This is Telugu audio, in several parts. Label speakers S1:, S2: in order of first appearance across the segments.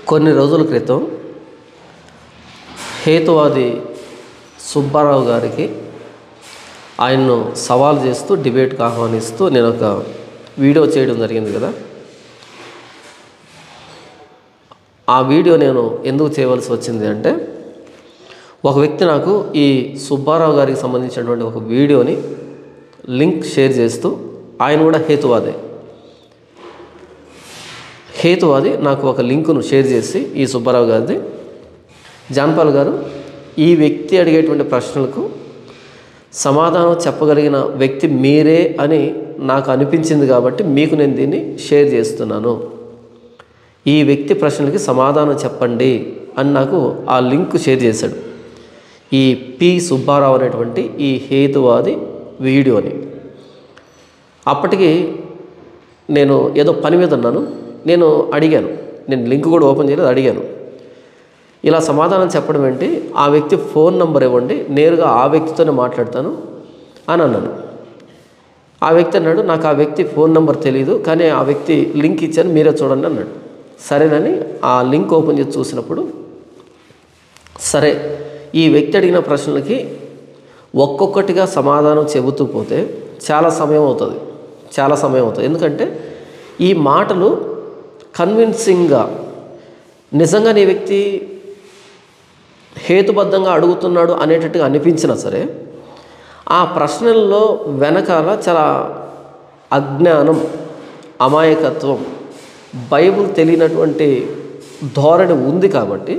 S1: కొన్ని రోజుల క్రితం హేతువాది సుబ్బారావు గారికి ఆయన్ను సవాల్ చేస్తూ డిబేట్కి ఆహ్వానిస్తూ నేను ఒక వీడియో చేయడం జరిగింది కదా. ఆ వీడియో నేను ఎందుకు చేయవలసి వచ్చింది అంటే, ఒక వ్యక్తి నాకు ఈ సుబ్బారావు గారికి సంబంధించినటువంటి ఒక వీడియోని లింక్ షేర్ చేస్తూ, ఆయన కూడా హేతువాది నాకు ఒక లింకును షేర్ చేసి, ఈ సుబ్బారావు గారిది, జాన్పాల్ గారు ఈ వ్యక్తి అడిగేటువంటి ప్రశ్నలకు సమాధానం చెప్పగలిగిన వ్యక్తి మీరే అని నాకు అనిపించింది కాబట్టి మీకు నేను దీన్ని షేర్ చేస్తున్నాను. ఈ వ్యక్తి ప్రశ్నలకి సమాధానం చెప్పండి అని నాకు ఆ లింక్ షేర్ చేశాడు, ఈ పి సుబ్బారావు అనేటువంటి ఈ హేతువాది వీడియోని. అప్పటికి నేను ఏదో పని మీద ఉన్నాను, నేను అడిగాను, నేను లింక్ కూడా ఓపెన్ చేయలేదు, అడిగాను ఇలా సమాధానం చెప్పడం ఏంటి, ఆ వ్యక్తి ఫోన్ నెంబర్ ఇవ్వండి, నేరుగా ఆ వ్యక్తితోనే మాట్లాడతాను అని అన్నాను. ఆ వ్యక్తి అన్నాడు, నాకు ఆ వ్యక్తి ఫోన్ నెంబర్ తెలియదు, కానీ ఆ వ్యక్తి లింక్ ఇచ్చాను, మీరే చూడండి అన్నాడు. సరేనని ఆ లింక్ ఓపెన్ చేసి చూసినప్పుడు, సరే ఈ వ్యక్తి అడిగిన ప్రశ్నలకి ఒక్కొక్కటిగా సమాధానం చెబుతూ పోతే చాలా సమయం అవుతుంది. ఎందుకంటే ఈ మాటలు కన్విన్సింగ్గా నిజంగా నీ వ్యక్తి హేతుబద్ధంగా అడుగుతున్నాడు అనేటట్టుగా అనిపించినా సరే, ఆ ప్రశ్నల్లో వెనకాల చాలా అజ్ఞానం, అమాయకత్వం, బైబిల్ తెలియనటువంటి ధోరణి ఉంది కాబట్టి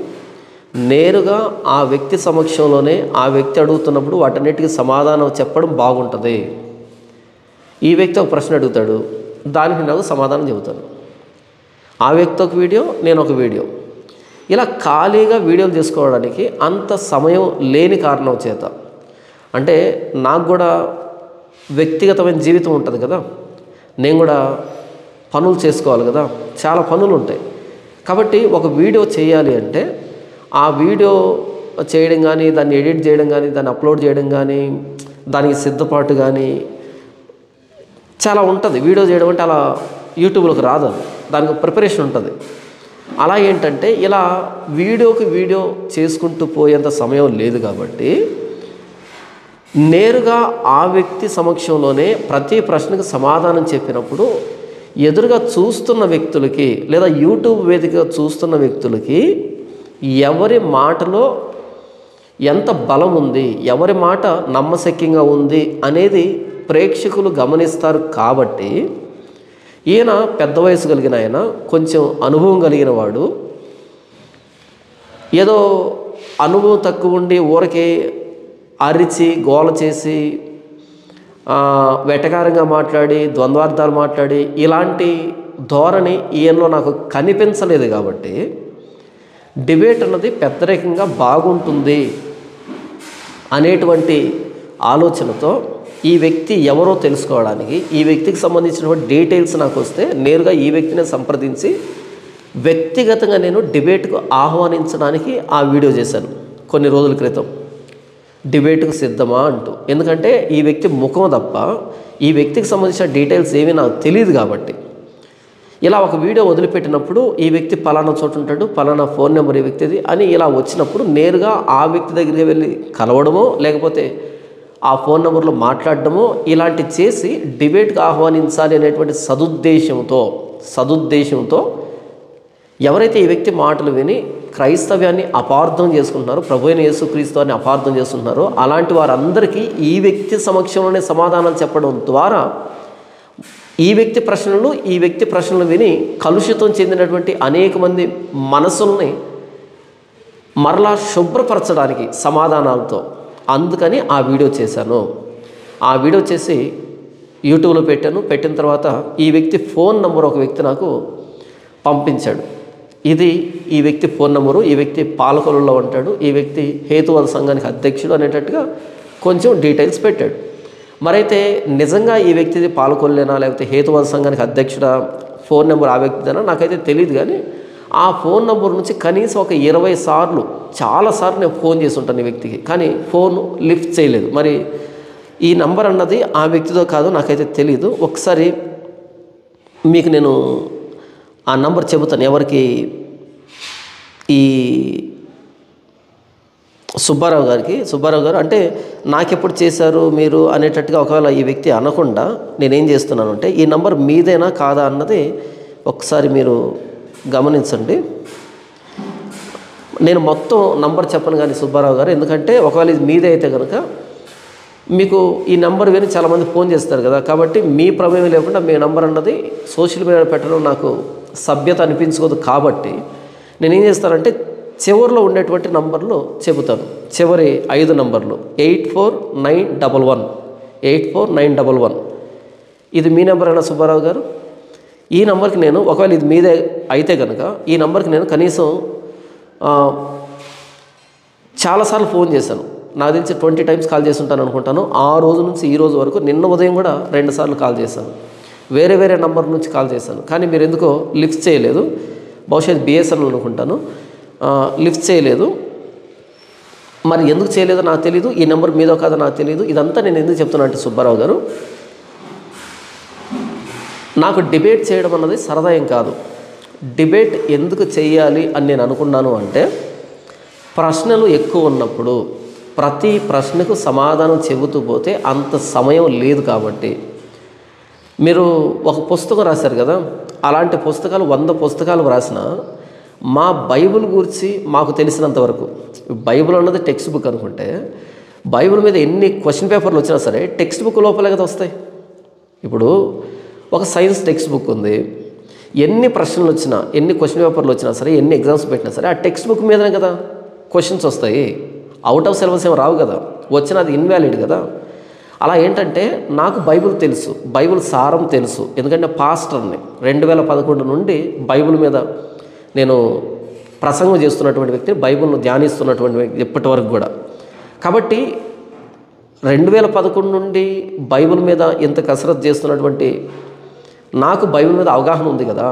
S1: నేరుగా ఆ వ్యక్తి సమక్షంలోనే ఆ వ్యక్తి అడుగుతున్నప్పుడు వాటన్నిటికీ సమాధానం చెప్పడం బాగుంటుంది. ఈ వ్యక్తి ఒక ప్రశ్న అడుగుతాడు, దానికి నాకు సమాధానం చెబుతాను. ఆ వ్యక్తి ఒక వీడియో, నేను ఒక వీడియో, ఇలా ఖాళీగా వీడియోలు చేసుకోవడానికి అంత సమయం లేని కారణం చేత, అంటే నాకు కూడా వ్యక్తిగతమైన జీవితం ఉంటుంది కదా, నేను కూడా పనులు చేసుకోవాలి కదా, చాలా పనులు ఉంటాయి. కాబట్టి ఒక వీడియో చేయాలి అంటే ఆ వీడియో చేయడం కానీ, దాన్ని ఎడిట్ చేయడం కానీ, దాన్ని అప్లోడ్ చేయడం కానీ, దానికి సిద్ధపాటు కానీ చాలా ఉంటుంది. వీడియో చేయడం అంటే అలా యూట్యూబ్లోకి రాదు, దానికి ప్రిపరేషన్ ఉంటుంది. అలా ఏంటంటే ఇలా వీడియో చేసుకుంటూ పోయేంత సమయం లేదు కాబట్టి నేరుగా ఆ వ్యక్తి సమక్షంలోనే ప్రతి ప్రశ్నకు సమాధానం చెప్పినప్పుడు ఎదురుగా చూస్తున్న వ్యక్తులకి లేదా యూట్యూబ్ వేదికగా చూస్తున్న వ్యక్తులకి ఎవరి మాటలో ఎంత బలం ఉంది, ఎవరి మాట నమ్మశక్యంగా ఉంది అనేది ప్రేక్షకులు గమనిస్తారు. కాబట్టి ఈయన పెద్ద వయసు కలిగిన ఆయన, కొంచెం అనుభవం కలిగిన వాడు, ఏదో అనుభవం తక్కువ ఉండి ఊరికే అరిచి గోల చేసి వెటకారంగా మాట్లాడి ద్వంద్వార్థాలు మాట్లాడి ఇలాంటి ధోరణి ఈయనలో నాకు కనిపించలేదు. కాబట్టి డిబేట్ అన్నది పెద్దరికంగా బాగుంటుంది అనేటువంటి ఆలోచనతో ఈ వ్యక్తి ఎవరో తెలుసుకోవడానికి, ఈ వ్యక్తికి సంబంధించినటువంటి డీటెయిల్స్ నాకు వస్తే నేరుగా ఈ వ్యక్తిని సంప్రదించి వ్యక్తిగతంగా నేను డిబేట్కు ఆహ్వానించడానికి ఆ వీడియో చేశాను కొన్ని రోజుల క్రితం. డిబేట్కు సిద్ధమా అంటూ, ఎందుకంటే ఈ వ్యక్తి ముఖం తప్ప ఈ వ్యక్తికి సంబంధించిన డీటెయిల్స్ ఏమీ నాకు తెలియదు. కాబట్టి ఇలా ఒక వీడియో వదిలిపెట్టినప్పుడు ఈ వ్యక్తి పలానా చోటు ఉంటాడు, పలానా ఫోన్ నెంబర్ ఈ వ్యక్తిది అని ఇలా వచ్చినప్పుడు నేరుగా ఆ వ్యక్తి దగ్గరికి వెళ్ళి కలవడమో లేకపోతే ఆ ఫోన్ నెంబర్లో మాట్లాడడమో ఇలాంటి చేసి డిబేట్కి ఆహ్వానించాలి అనేటువంటి సదుద్దేశంతో ఎవరైతే ఈ వ్యక్తి మాటలు విని క్రైస్తవ్యాన్ని అపార్థం చేసుకుంటున్నారో, ప్రభు అయిన యేసుక్రీస్తు అని అపార్థం చేస్తున్నారో అలాంటి వారందరికీ ఈ వ్యక్తి సమక్షంలోనే సమాధానాలు చెప్పడం ద్వారా ఈ వ్యక్తి ప్రశ్నలు విని కలుషితం చెందినటువంటి అనేక మంది మనసుల్ని మరలా శుభ్రపరచడానికి సమాధానాలతో, అందుకని ఆ వీడియో చేశాను. ఆ వీడియో చేసి యూట్యూబ్లో పెట్టాను. పెట్టిన తర్వాత ఈ వ్యక్తి ఫోన్ నెంబర్ ఒక వ్యక్తి నాకు పంపించాడు. ఇది ఈ వ్యక్తి ఫోన్ నెంబరు, ఈ వ్యక్తి పాలకొల్లులో ఉంటాడు, ఈ వ్యక్తి హేతువాద సంఘానికి అధ్యక్షుడు అనేటట్టుగా కొంచెం డీటెయిల్స్ పెట్టాడు. మరైతే నిజంగా ఈ వ్యక్తిది పాలకొల్లేనా లేకపోతే హేతువాద సంఘానికి అధ్యక్షుడా, ఫోన్ నెంబర్ ఆ వ్యక్తిదేనా నాకైతే తెలియదు. కానీ ఆ ఫోన్ నెంబర్ నుంచి కనీసం ఒక 20 సార్లు చాలాసార్లు నేను ఫోన్ చేసి ఉంటాను ఈ వ్యక్తికి, కానీ ఫోన్ లిఫ్ట్ చేయలేదు. మరి ఈ నంబర్ అన్నది ఆ వ్యక్తితో కాదు నాకైతే తెలియదు. ఒకసారి మీకు నేను ఆ నంబర్ చెబుతాను, ఎవరికి ఈ సుబ్బారావు గారు అంటే నాకెప్పుడు చేశారు మీరు అనేటట్టుగా ఒకవేళ ఈ వ్యక్తి అనకుండా నేనేం చేస్తున్నాను అంటే ఈ నంబర్ మీదేనా కాదా అన్నది ఒకసారి మీరు గమనించండి. నేను మొత్తం నంబర్ చెప్పను కానీ సుబ్బారావు గారు, ఎందుకంటే ఒకవేళ ఇది మీదే అయితే కనుక మీకు ఈ నెంబర్ విని చాలామంది ఫోన్ చేస్తారు కదా, కాబట్టి మీ ప్రమేయం లేకుండా మీ నెంబర్ అన్నది సోషల్ మీడియా పెట్టడం నాకు సభ్యత అనిపించుకోదు. కాబట్టి నేనేం చేస్తానంటే చివరిలో ఉండేటువంటి నంబర్లు చెబుతాను. చివరి 5 నంబర్లు 8491 ఇది మీ నెంబర్ అయినా సుబ్బారావు గారు? ఈ నెంబర్కి నేను ఒకవేళ ఇది మీదే అయితే కనుక ఈ నెంబర్కి నేను కనీసం చాలాసార్లు ఫోన్ చేశాను. నాకు తెలిసి 20 టైమ్స్ కాల్ చేసి ఉంటాను అనుకుంటాను. ఆ రోజు నుంచి ఈ రోజు వరకు నిన్న ఉదయం కూడా 2 సార్లు కాల్ చేశాను. వేరే నంబర్ నుంచి కాల్ చేశాను, కానీ మీరు ఎందుకో లిఫ్ట్ చేయలేదు. బహుశా బిఎస్ఎన్ఎల్ అనుకుంటాను, లిఫ్ట్ చేయలేదు. మరి ఎందుకు చేయలేదో నాకు తెలీదు, ఈ నెంబర్ మీదో కాదో నాకు తెలీదు. ఇదంతా నేను ఎందుకు చెప్తున్నా అంటే సుబ్బారావు గారు, నాకు డిబేట్ చేయడం అన్నది సరదా ఏం కాదు. డిబేట్ ఎందుకు చేయాలి అని నేను అనుకున్నాను అంటే, ప్రశ్నలు ఎక్కువ ఉన్నప్పుడు ప్రతి ప్రశ్నకు సమాధానం చెబుతూ పోతే అంత సమయం లేదు. కాబట్టి మీరు ఒక పుస్తకం రాశారు కదా, అలాంటి పుస్తకాలు 100 పుస్తకాలు రాసిన మా బైబిల్ గురించి మాకు తెలిసినంత వరకు, బైబిల్ అన్నది టెక్స్ట్ బుక్ అనుకుంటే బైబిల్ మీద ఎన్ని క్వశ్చన్ పేపర్లు వచ్చినా సరే టెక్స్ట్ బుక్ లోపలే కదా వస్తాయి. ఇప్పుడు ఒక సైన్స్ టెక్స్ట్ బుక్ ఉంది, ఎన్ని ప్రశ్నలు వచ్చినా ఎన్ని క్వశ్చన్ పేపర్లు వచ్చినా సరే ఎన్ని ఎగ్జామ్స్ పెట్టినా సరే ఆ టెక్స్ట్ బుక్ మీదనే కదా క్వశ్చన్స్ వస్తాయి. అవుట్ ఆఫ్ సిలబస్ ఏమి రావు కదా, వచ్చినా అది ఇన్వాలిడ్ కదా. అలా ఏంటంటే నాకు బైబిల్ తెలుసు, బైబిల్ సారం తెలుసు, ఎందుకంటే పాస్టర్ని 2011 నుండి బైబిల్ మీద నేను ప్రసంగం చేస్తున్నటువంటి వ్యక్తి, బైబిల్ను ధ్యానిస్తున్నటువంటి వ్యక్తి ఇప్పటి వరకు కూడా. కాబట్టి 2011 నుండి బైబిల్ మీద ఇంత కసరత్తు చేస్తున్నటువంటి నాకు బైబిల్ మీద అవగాహన ఉంది కదా.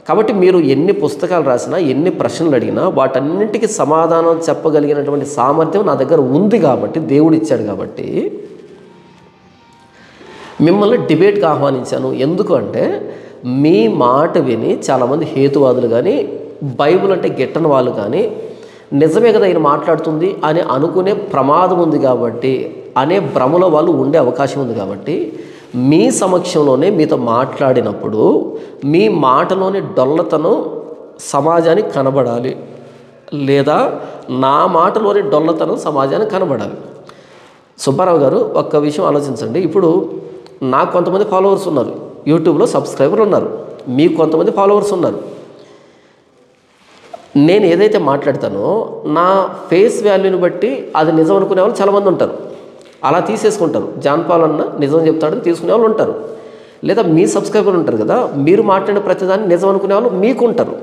S1: కాబట్టి మీరు ఎన్ని పుస్తకాలు రాసినా ఎన్ని ప్రశ్నలు అడిగినా వాటన్నింటికి సమాధానం చెప్పగలిగినటువంటి సామర్థ్యం నా దగ్గర ఉంది కాబట్టి, దేవుడు ఇచ్చాడు కాబట్టి మిమ్మల్ని డిబేట్కి ఆహ్వానించాను. ఎందుకు అంటే మీ మాట విని చాలామంది హేతువాదులు కానీ బైబిల్ అంటే గిట్టని వాళ్ళు కానీ నిజమే కదా ఈయన మాట్లాడుతుంది అని అనుకునే ప్రమాదం ఉంది కాబట్టి, అనే భ్రమలో వాళ్ళు ఉండే అవకాశం ఉంది. కాబట్టి మీ సమక్షంలోనే మీతో మాట్లాడినప్పుడు మీ మాటలోని డొల్లతనం సమాజానికి కనబడాలి, లేదా నా మాటలోని డొల్లతనం సమాజానికి కనబడాలి. సుబ్బారావు గారు ఒక్క విషయం ఆలోచించండి. ఇప్పుడు నాకు కొంతమంది ఫాలోవర్స్ ఉన్నారు, యూట్యూబ్లో సబ్స్క్రైబర్లు ఉన్నారు, మీకు కొంతమంది ఫాలోవర్స్ ఉన్నారు. నేను ఏదైతే మాట్లాడతానో నా ఫేస్ వాల్యూని బట్టి అది నిజం అనుకునే వాళ్ళు చాలామంది ఉంటారు, అలా తీసేసుకుంటారు. జాన్ పాల్ అన్న నిజం చెప్తాడని తీసుకునే వాళ్ళు ఉంటారు, లేదా మీ సబ్స్క్రైబర్లు ఉంటారు కదా, మీరు మాట్లాడిన ప్రతిదాన్ని నిజం అనుకునే వాళ్ళు మీకు ఉంటారు.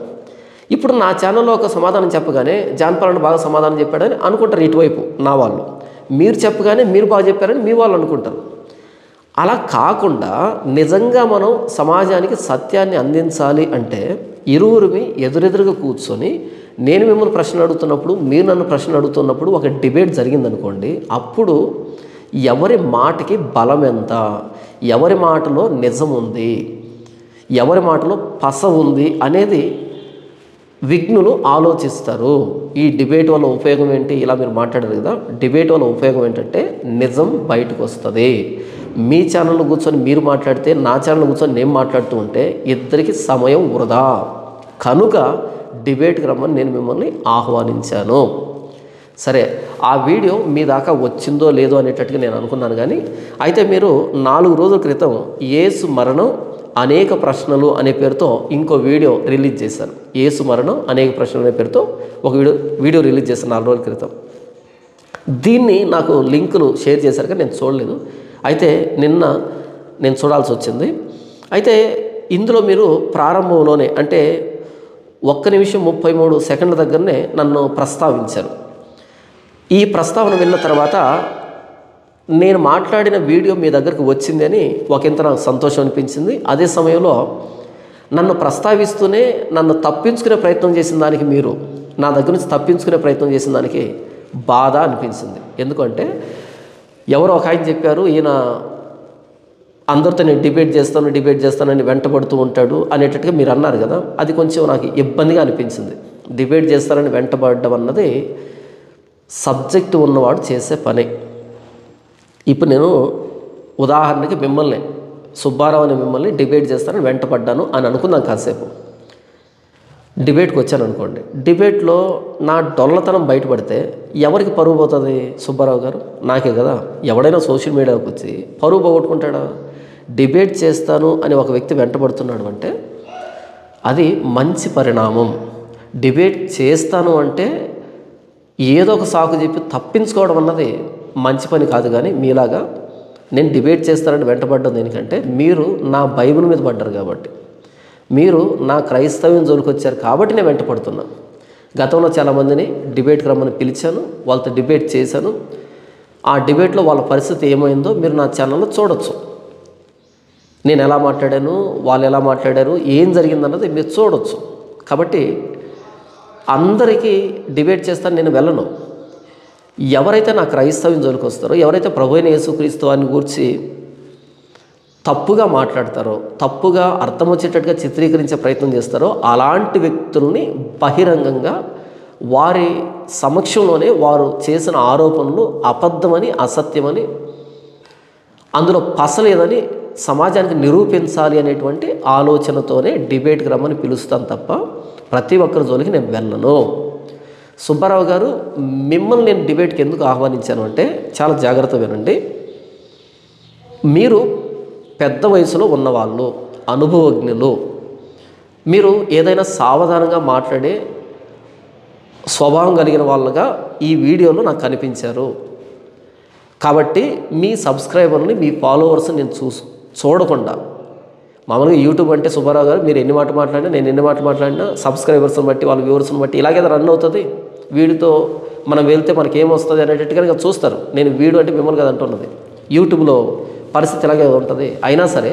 S1: ఇప్పుడు నా ఛానల్లో ఒక సమాధానం చెప్పగానే జాన్ పాల్ అన్న బాగా సమాధానం చెప్పాడని అనుకుంటారు ఇటువైపు నా వాళ్ళు, మీరు చెప్పగానే మీరు బాగా చెప్పారని మీ వాళ్ళు అనుకుంటారు. అలా కాకుండా నిజంగా మనం సమాజానికి సత్యాన్ని అందించాలి అంటే ఇరువురిని ఎదురెదురుగా కూర్చొని నేను మిమ్మల్ని ప్రశ్నలు అడుగుతున్నప్పుడు మీరు నన్ను ప్రశ్నలు అడుగుతున్నప్పుడు ఒక డిబేట్ జరిగిందనుకోండి, అప్పుడు ఎవరి మాటకి బలం ఎంత, ఎవరి మాటలో నిజం ఉంది, ఎవరి మాటలో పస ఉంది అనేది విఘ్నులు ఆలోచిస్తారు. ఈ డిబేట్ వల్ల ఉపయోగం ఏంటి, ఇలా మీరు మాట్లాడారు కదా, డిబేట్ వల్ల ఉపయోగం ఏంటంటే నిజం బయటకు వస్తుంది. మీ ఛానల్లో కూర్చొని మీరు మాట్లాడితే నా ఛానల్లో కూర్చొని నేను మాట్లాడుతూ ఉంటే ఇద్దరికి సమయం వృధా. కనుక డిబేట్కి రమ్మని నేను మిమ్మల్ని ఆహ్వానించాను. సరే, ఆ వీడియో మీ దాకా వచ్చిందో లేదో అనేటట్టుగా నేను అనుకున్నాను. కానీ అయితే మీరు 4 రోజుల క్రితం యేసు మరణం అనేక ప్రశ్నలు అనే పేరుతో ఇంకో వీడియో రిలీజ్ చేశాను. యేసు మరణం అనేక ప్రశ్నలు అనే పేరుతో ఒక వీడియో రిలీజ్ చేశాను 4 రోజుల క్రితం. దీన్ని నాకు లింకులు షేర్ చేశారు కానీ నేను చూడలేదు. అయితే నిన్న నేను చూడాల్సి వచ్చింది. అయితే ఇందులో మీరు ప్రారంభంలోనే అంటే 1 నిమిషం 33 సెకండ్ల దగ్గరనే నన్ను ప్రస్తావించారు. ఈ ప్రస్తావన విన్న తర్వాత నేను మాట్లాడిన వీడియో మీ దగ్గరకు వచ్చింది అని ఒకంత నాకు సంతోషం అనిపించింది. అదే సమయంలో నన్ను ప్రస్తావిస్తూనే నన్ను తప్పించుకునే ప్రయత్నం చేసిన దానికి, మీరు నా దగ్గర నుంచి తప్పించుకునే ప్రయత్నం చేసిన దానికి బాధ అనిపించింది. ఎందుకంటే ఎవరో ఒక ఆయన చెప్పారు, ఈయన అందరితో నేను డిబేట్ చేస్తానని వెంటబడుతూ ఉంటాడు అనేటట్టుగా మీరు అన్నారు కదా, అది కొంచెం నాకు ఇబ్బందిగా అనిపించింది. డిబేట్ చేస్తారని వెంటబడడం అన్నది సబ్జెక్టు ఉన్నవాడు చేసే పని. ఇప్పుడు నేను ఉదాహరణకి మిమ్మల్ని, సుబ్బారావు అని మిమ్మల్ని డిబేట్ చేస్తారని వెంటపడ్డాను అని అనుకుందాం. కాసేపు డిబేట్కి వచ్చాను అనుకోండి. డిబేట్లో నా డొల్లతనం బయటపడితే ఎవరికి పరువు పోతుంది? సుబ్బారావు గారు, నాకే కదా. ఎవడైనా సోషల్ మీడియాకి వచ్చి పరువు పోగొట్టుకుంటాడా? డిబేట్ చేస్తాను అని ఒక వ్యక్తి వెంటబడుతున్నాడు అంటే అది మంచి పరిణామం. డిబేట్ చేస్తాను అంటే ఏదో ఒక సాకు చెప్పి తప్పించుకోవడం అన్నది మంచి పని కాదు. కానీ మీలాగా నేను డిబేట్ చేస్తానని వెంటబడ్డం దేనికంటే మీరు నా బైబిల్ మీద పడ్డారు కాబట్టి, మీరు నా క్రైస్తవ్యం జోలికి వచ్చారు కాబట్టి నేను వెంటపడుతున్నా. గతంలో చాలామందిని డిబేట్కి రమ్మని పిలిచాను, వాళ్ళతో డిబేట్ చేశాను. ఆ డిబేట్లో వాళ్ళ పరిస్థితి ఏమైందో మీరు నా ఛానల్లో చూడొచ్చు. నేను ఎలా మాట్లాడాను, వాళ్ళు ఎలా మాట్లాడారు, ఏం జరిగిందన్నది మీరు చూడొచ్చు. కాబట్టి అందరికీ డిబేట్ చేస్తాను నేను వెళ్ళను. ఎవరైతే నా క్రైస్తవ్యం జోలికి వస్తారో, ఎవరైతే ప్రభువైన యేసుక్రీస్తు వారిని గురించి తప్పుగా మాట్లాడతారో, తప్పుగా అర్థం వచ్చేటట్టుగా చిత్రీకరించే ప్రయత్నం చేస్తారో అలాంటి వ్యక్తుల్ని బహిరంగంగా వారి సమక్షంలోనే వారు చేసిన ఆరోపణలు అబద్ధమని, అసత్యమని, అందులో పసలేదని సమాజానికి నిరూపించాలి అనేటువంటి ఆలోచనతోనే డిబేట్కి రమ్మని పిలుస్తాను తప్ప ప్రతి ఒక్కరి జోలికి నేను వెళ్ళను. సుబ్బారావు గారు, మిమ్మల్ని నేను డిబేట్కి ఎందుకు ఆహ్వానించాను అంటే చాలా జాగ్రత్త వినండి. మీరు పెద్ద వయసులో ఉన్నవాళ్ళు, అనుభవజ్ఞులు, మీరు ఏదైనా సావధానంగా మాట్లాడే స్వభావం కలిగిన వాళ్ళగా ఈ వీడియోలో నాకు కనిపించారు. కాబట్టి మీ సబ్స్క్రైబర్ని, మీ ఫాలోవర్స్ని నేను చూడకుండా, మామూలుగా యూట్యూబ్ అంటే సుబ్బారావు గారు మీరు ఎన్ని మాట మాట్లాడినా, నేను ఎన్ని మాట మాట్లాడినా సబ్స్క్రైబర్స్ని బట్టి, వాళ్ళ వ్యూవర్స్ని బట్టి ఇలాగే రన్ అవుతుంది. వీడితో మనం వెళ్తే మనకి ఏమొస్తుంది అనేటట్టుగా చూస్తారు. నేను వీడియో అంటే మిమ్మల్ని కదా అంటున్నది. యూట్యూబ్లో పరిస్థితి ఇలాగే ఉంటుంది. అయినా సరే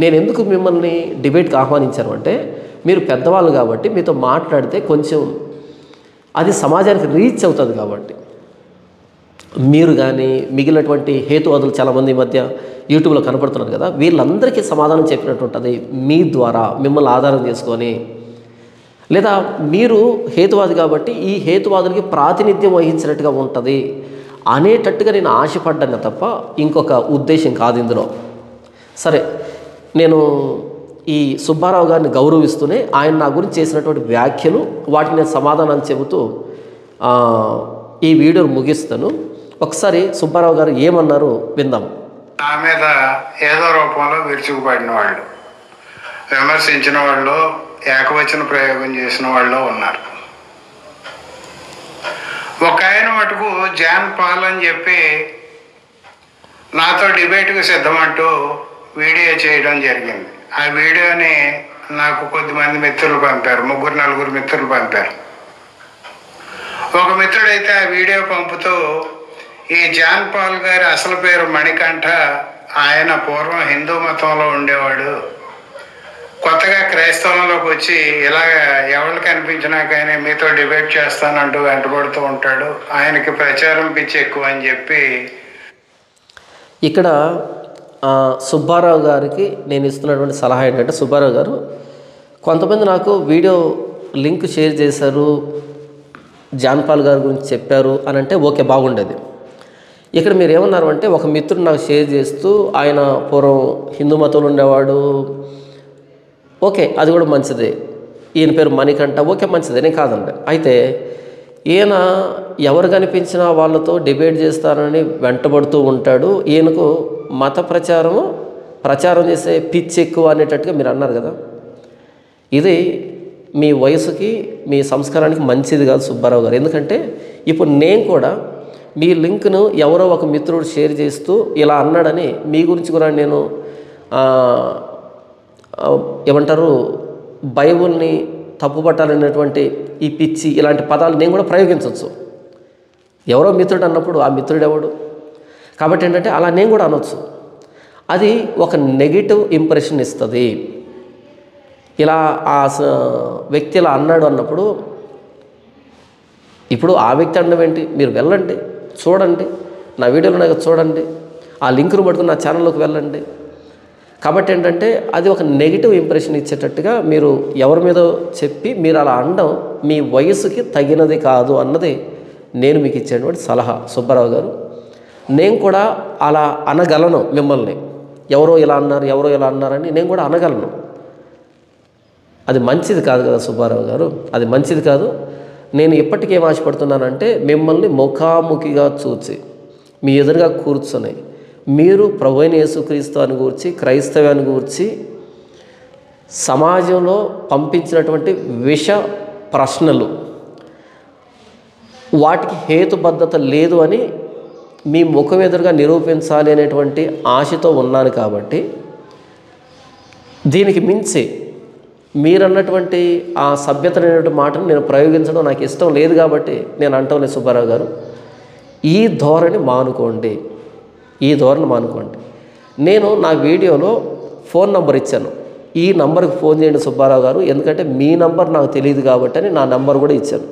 S1: నేను ఎందుకు మిమ్మల్ని డిబేట్కి ఆహ్వానించాను అంటే మీరు పెద్దవాళ్ళు కాబట్టి మీతో మాట్లాడితే కొంచెం అది సమాజానికి రీచ్ అవుతుంది కాబట్టి. మీరు కానీ మిగిలినటువంటి హేతువాదులు చాలామంది ఈ మధ్య యూట్యూబ్లో కనపడుతున్నారు కదా, వీళ్ళందరికీ సమాధానం చెప్పినట్టు ఉంటుంది మీ ద్వారా, మిమ్మల్ని ఆధారం చేసుకొని. లేదా మీరు హేతువాది కాబట్టి ఈ హేతువాదులకి ప్రాతినిధ్యం వహించినట్టుగా ఉంటుంది అనేటట్టుగా నేను ఆశపడ్డాను తప్ప ఇంకొక ఉద్దేశం కాదు ఇందులో. సరే, నేను ఈ సుబ్బారావు గారిని గౌరవిస్తూనే ఆయన నా గురించి చేసినటువంటి వ్యాఖ్యలు, వాటిని నేను సమాధానాలు చెబుతూ ఈ వీడియోను ముగిస్తాను. ఒకసారి సుబ్బారావు గారు ఏమన్నారు విందాం.
S2: నా మీద ఏదో రూపంలో విరుచుకుపడిన వాళ్ళు, విమర్శించిన వాళ్ళు, ఏకవచన ప్రయోగం చేసిన వాళ్ళు ఉన్నారు. ఒక ఆయన మటుకు జాన్ పాల్ అని చెప్పి నాతో డిబేట్కి సిద్ధమంటూ వీడియో చేయడం జరిగింది. ఆ వీడియోని నాకు కొద్దిమంది మిత్రులు పంపారు, 3-4 మిత్రులు పంపారు. ఒక మిత్రుడైతే ఆ వీడియో పంపుతూ ఈ జాన్ పాల్ గారి అసలు పేరు మణికంఠ, ఆయన పూర్వం హిందూ మతంలో ఉండేవాడు, కొత్తగా క్రైస్తవంలోకి వచ్చి ఇలాగ ఎవరు కనిపించినా కానీ మీతో డిబేట్ చేస్తానంటూ వెంటబడుతూ ఉంటాడు, ఆయనకి ప్రచారం పిచ్చి ఎక్కువ అని చెప్పి.
S1: ఇక్కడ సుబ్బారావు గారికి నేను ఇస్తున్నటువంటి సలహా ఏంటంటే, సుబ్బారావు గారు కొంతమంది నాకు వీడియో లింక్ షేర్ చేశారు, జాన్ పాల్ గారి గురించి చెప్పారు అని అంటే ఓకే, బాగుండేది. ఇక్కడ మీరు ఏమన్నారు అంటే, ఒక మిత్రుడు నాకు షేర్ చేస్తూ ఆయన పూర్వం హిందూ మతంలో ఉండేవాడు, ఓకే అది కూడా మంచిదే, ఈయన పేరు మణికంఠ, ఓకే మంచిదే, నేను కాదండి. అయితే ఈయన ఎవరు కనిపించినా వాళ్ళతో డిబేట్ చేస్తారని వెంటబడుతూ ఉంటాడు, ఈయనకు మత ప్రచారం చేసే పిచ్చి ఎక్కువ అనేటట్టుగా మీరు అన్నారు కదా. ఇది మీ వయసుకి, మీ సంస్కారానికి మంచిది కాదు సుబ్బారావు గారు. ఎందుకంటే ఇప్పుడు నేను కూడా మీ లింక్ను ఎవరో ఒక మిత్రుడు షేర్ చేస్తూ ఇలా అన్నాడని మీ గురించి కూడా నేను ఏమంటారు, బైబుల్ని తప్పుపట్టాలనేటువంటి ఈ పిచ్చి ఇలాంటి పదాలు నేను కూడా ప్రయోగించవచ్చు. ఎవరో మిత్రుడు అన్నప్పుడు ఆ మిత్రుడు ఎవడు? కాబట్టి ఏంటంటే అలా నేను కూడా అనొచ్చు. అది ఒక నెగిటివ్ ఇంప్రెషన్ ఇస్తుంది. ఇలా ఆ వ్యక్తి ఇలా అన్నాడు అన్నప్పుడు, ఇప్పుడు ఆ వ్యక్తి అనడం ఏంటి, మీరు వెళ్ళండి, చూడండి, నా వీడియోలో నాకు చూడండి, ఆ లింకును పట్టుకుని నా ఛానల్లోకి వెళ్ళండి. కాబట్టి ఏంటంటే అది ఒక నెగిటివ్ ఇంప్రెషన్ ఇచ్చేటట్టుగా మీరు ఎవరి మీద చెప్పి మీరు అలా అనడం మీ వయసుకి తగినది కాదు అన్నది నేను మీకు ఇచ్చేటువంటి సలహా సుబ్బారావు గారు. నేను కూడా అలా అనగలను మిమ్మల్ని. ఎవరో ఇలా అన్నారు, ఎవరో ఇలా అన్నారని నేను కూడా అనగలను. అది మంచిది కాదు కదా సుబ్బారావు గారు, అది మంచిది కాదు. నేను ఇప్పటికీ ఏం ఆశపడుతున్నానంటే మిమ్మల్ని ముఖాముఖిగా చూచి మీ ఎదురుగా కూర్చొని మీరు ప్రభువైన యేసుక్రీస్తు అని గురించి, క్రైస్తవాన్ని గురించి సమాజంలో పంపించినటువంటి విష ప్రశ్నలు వాటికి హేతుబద్ధత లేదు అని మీ ముఖం ఎదురుగా నిరూపించాలి అనేటువంటి ఆశతో ఉన్నాను. కాబట్టి దీనికి మించి మీరన్నటువంటి ఆ సభ్యత అనేటువంటి మాటను నేను ప్రయోగించడం నాకు ఇష్టం లేదు. కాబట్టి నేను అంటాను సుబ్బారావు గారు, ఈ ధోరణి మానుకోండి, ఈ ధోరణి మానుకోండి. నేను నా వీడియోలో ఫోన్ నంబర్ ఇచ్చాను, ఈ నంబర్కి ఫోన్ చేయండి సుబ్బారావు గారు, ఎందుకంటే మీ నంబర్ నాకు తెలియదు కాబట్టి అని నా నంబర్ కూడా ఇచ్చాను,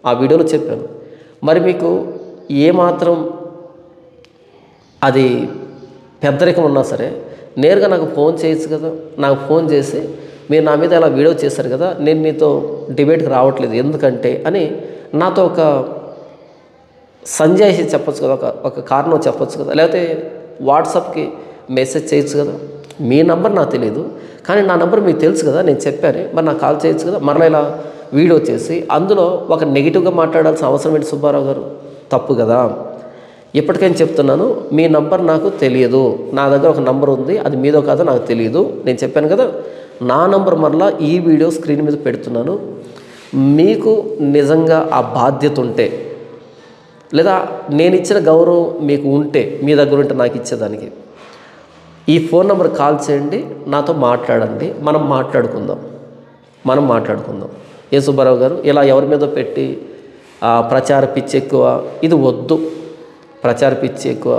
S1: ఆ వీడియోలో చెప్పాను. మరి మీకు ఏమాత్రం అది పెద్దరికం ఉన్నా సరే నేరుగా నాకు ఫోన్ చేయొచ్చు కదా. నాకు ఫోన్ చేసి మీరు నా మీద అలా వీడియో చేశారు కదా, నేను మీతో డిబేట్కి రావట్లేదు ఎందుకంటే అని నాతో ఒక సంజాయిషి చెప్పొచ్చు కదా, ఒక కారణం చెప్పొచ్చు కదా. లేకపోతే వాట్సాప్కి మెసేజ్ చేయొచ్చు కదా. మీ నంబర్ నాకు తెలియదు కానీ నా నంబర్ మీకు తెలుసు కదా, నేను చెప్పాను, మరి నాకు కాల్ చేయొచ్చు కదా. మరలా ఇలా వీడియో చేసి అందులో ఒక నెగిటివ్గా మాట్లాడాల్సిన అవసరం ఏంటి సుబ్బారావు గారు? తప్పు కదా. ఇప్పటికైనా చెప్తున్నాను, మీ నంబర్ నాకు తెలియదు, నా దగ్గర ఒక నంబర్ ఉంది, అది మీదో కాదో నాకు తెలియదు. నేను చెప్పాను కదా, నా నంబర్ మరలా ఈ వీడియో స్క్రీన్ మీద పెడుతున్నాను. మీకు నిజంగా ఆ బాధ్యత ఉంటే లేదా నేను ఇచ్చిన గౌరవం మీకు ఉంటే మీ దగ్గర ఉంటే నాకు ఇచ్చేదానికి ఈ ఫోన్ నెంబర్ కాల్ చేయండి, నాతో మాట్లాడండి, మనం మాట్లాడుకుందాం. ఏ సుబ్బారావు గారు ఇలా ఎవరి మీద పెట్టి ప్రచార పిచ్చి ఎక్కువ, ఇది వద్దు. ప్రచార పిచ్చి ఎక్కువ.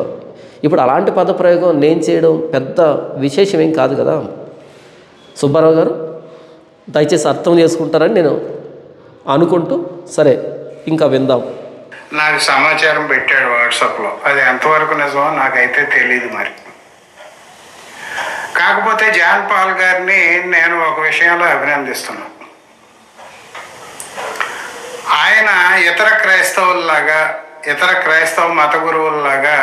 S1: ఇప్పుడు అలాంటి పదప్రయోగం నేను చేయడం పెద్ద విశేషం ఏం కాదు కదా సుబ్బారావు గారు, దయచేసి అర్థం చేసుకుంటారని నేను అనుకుంటూ సరే ఇంకా విందాం.
S2: నాకు సమాచారం పెట్టాడు వాట్సాప్లో, అది ఎంతవరకు నిజమో నాకైతే తెలియదు. మరి కాకపోతే జాన్ పాల్ గారిని నేను ఒక విషయంలో అభినందిస్తున్నాను. ఆయన ఇతర క్రైస్తవ మత గురువుల్లాగా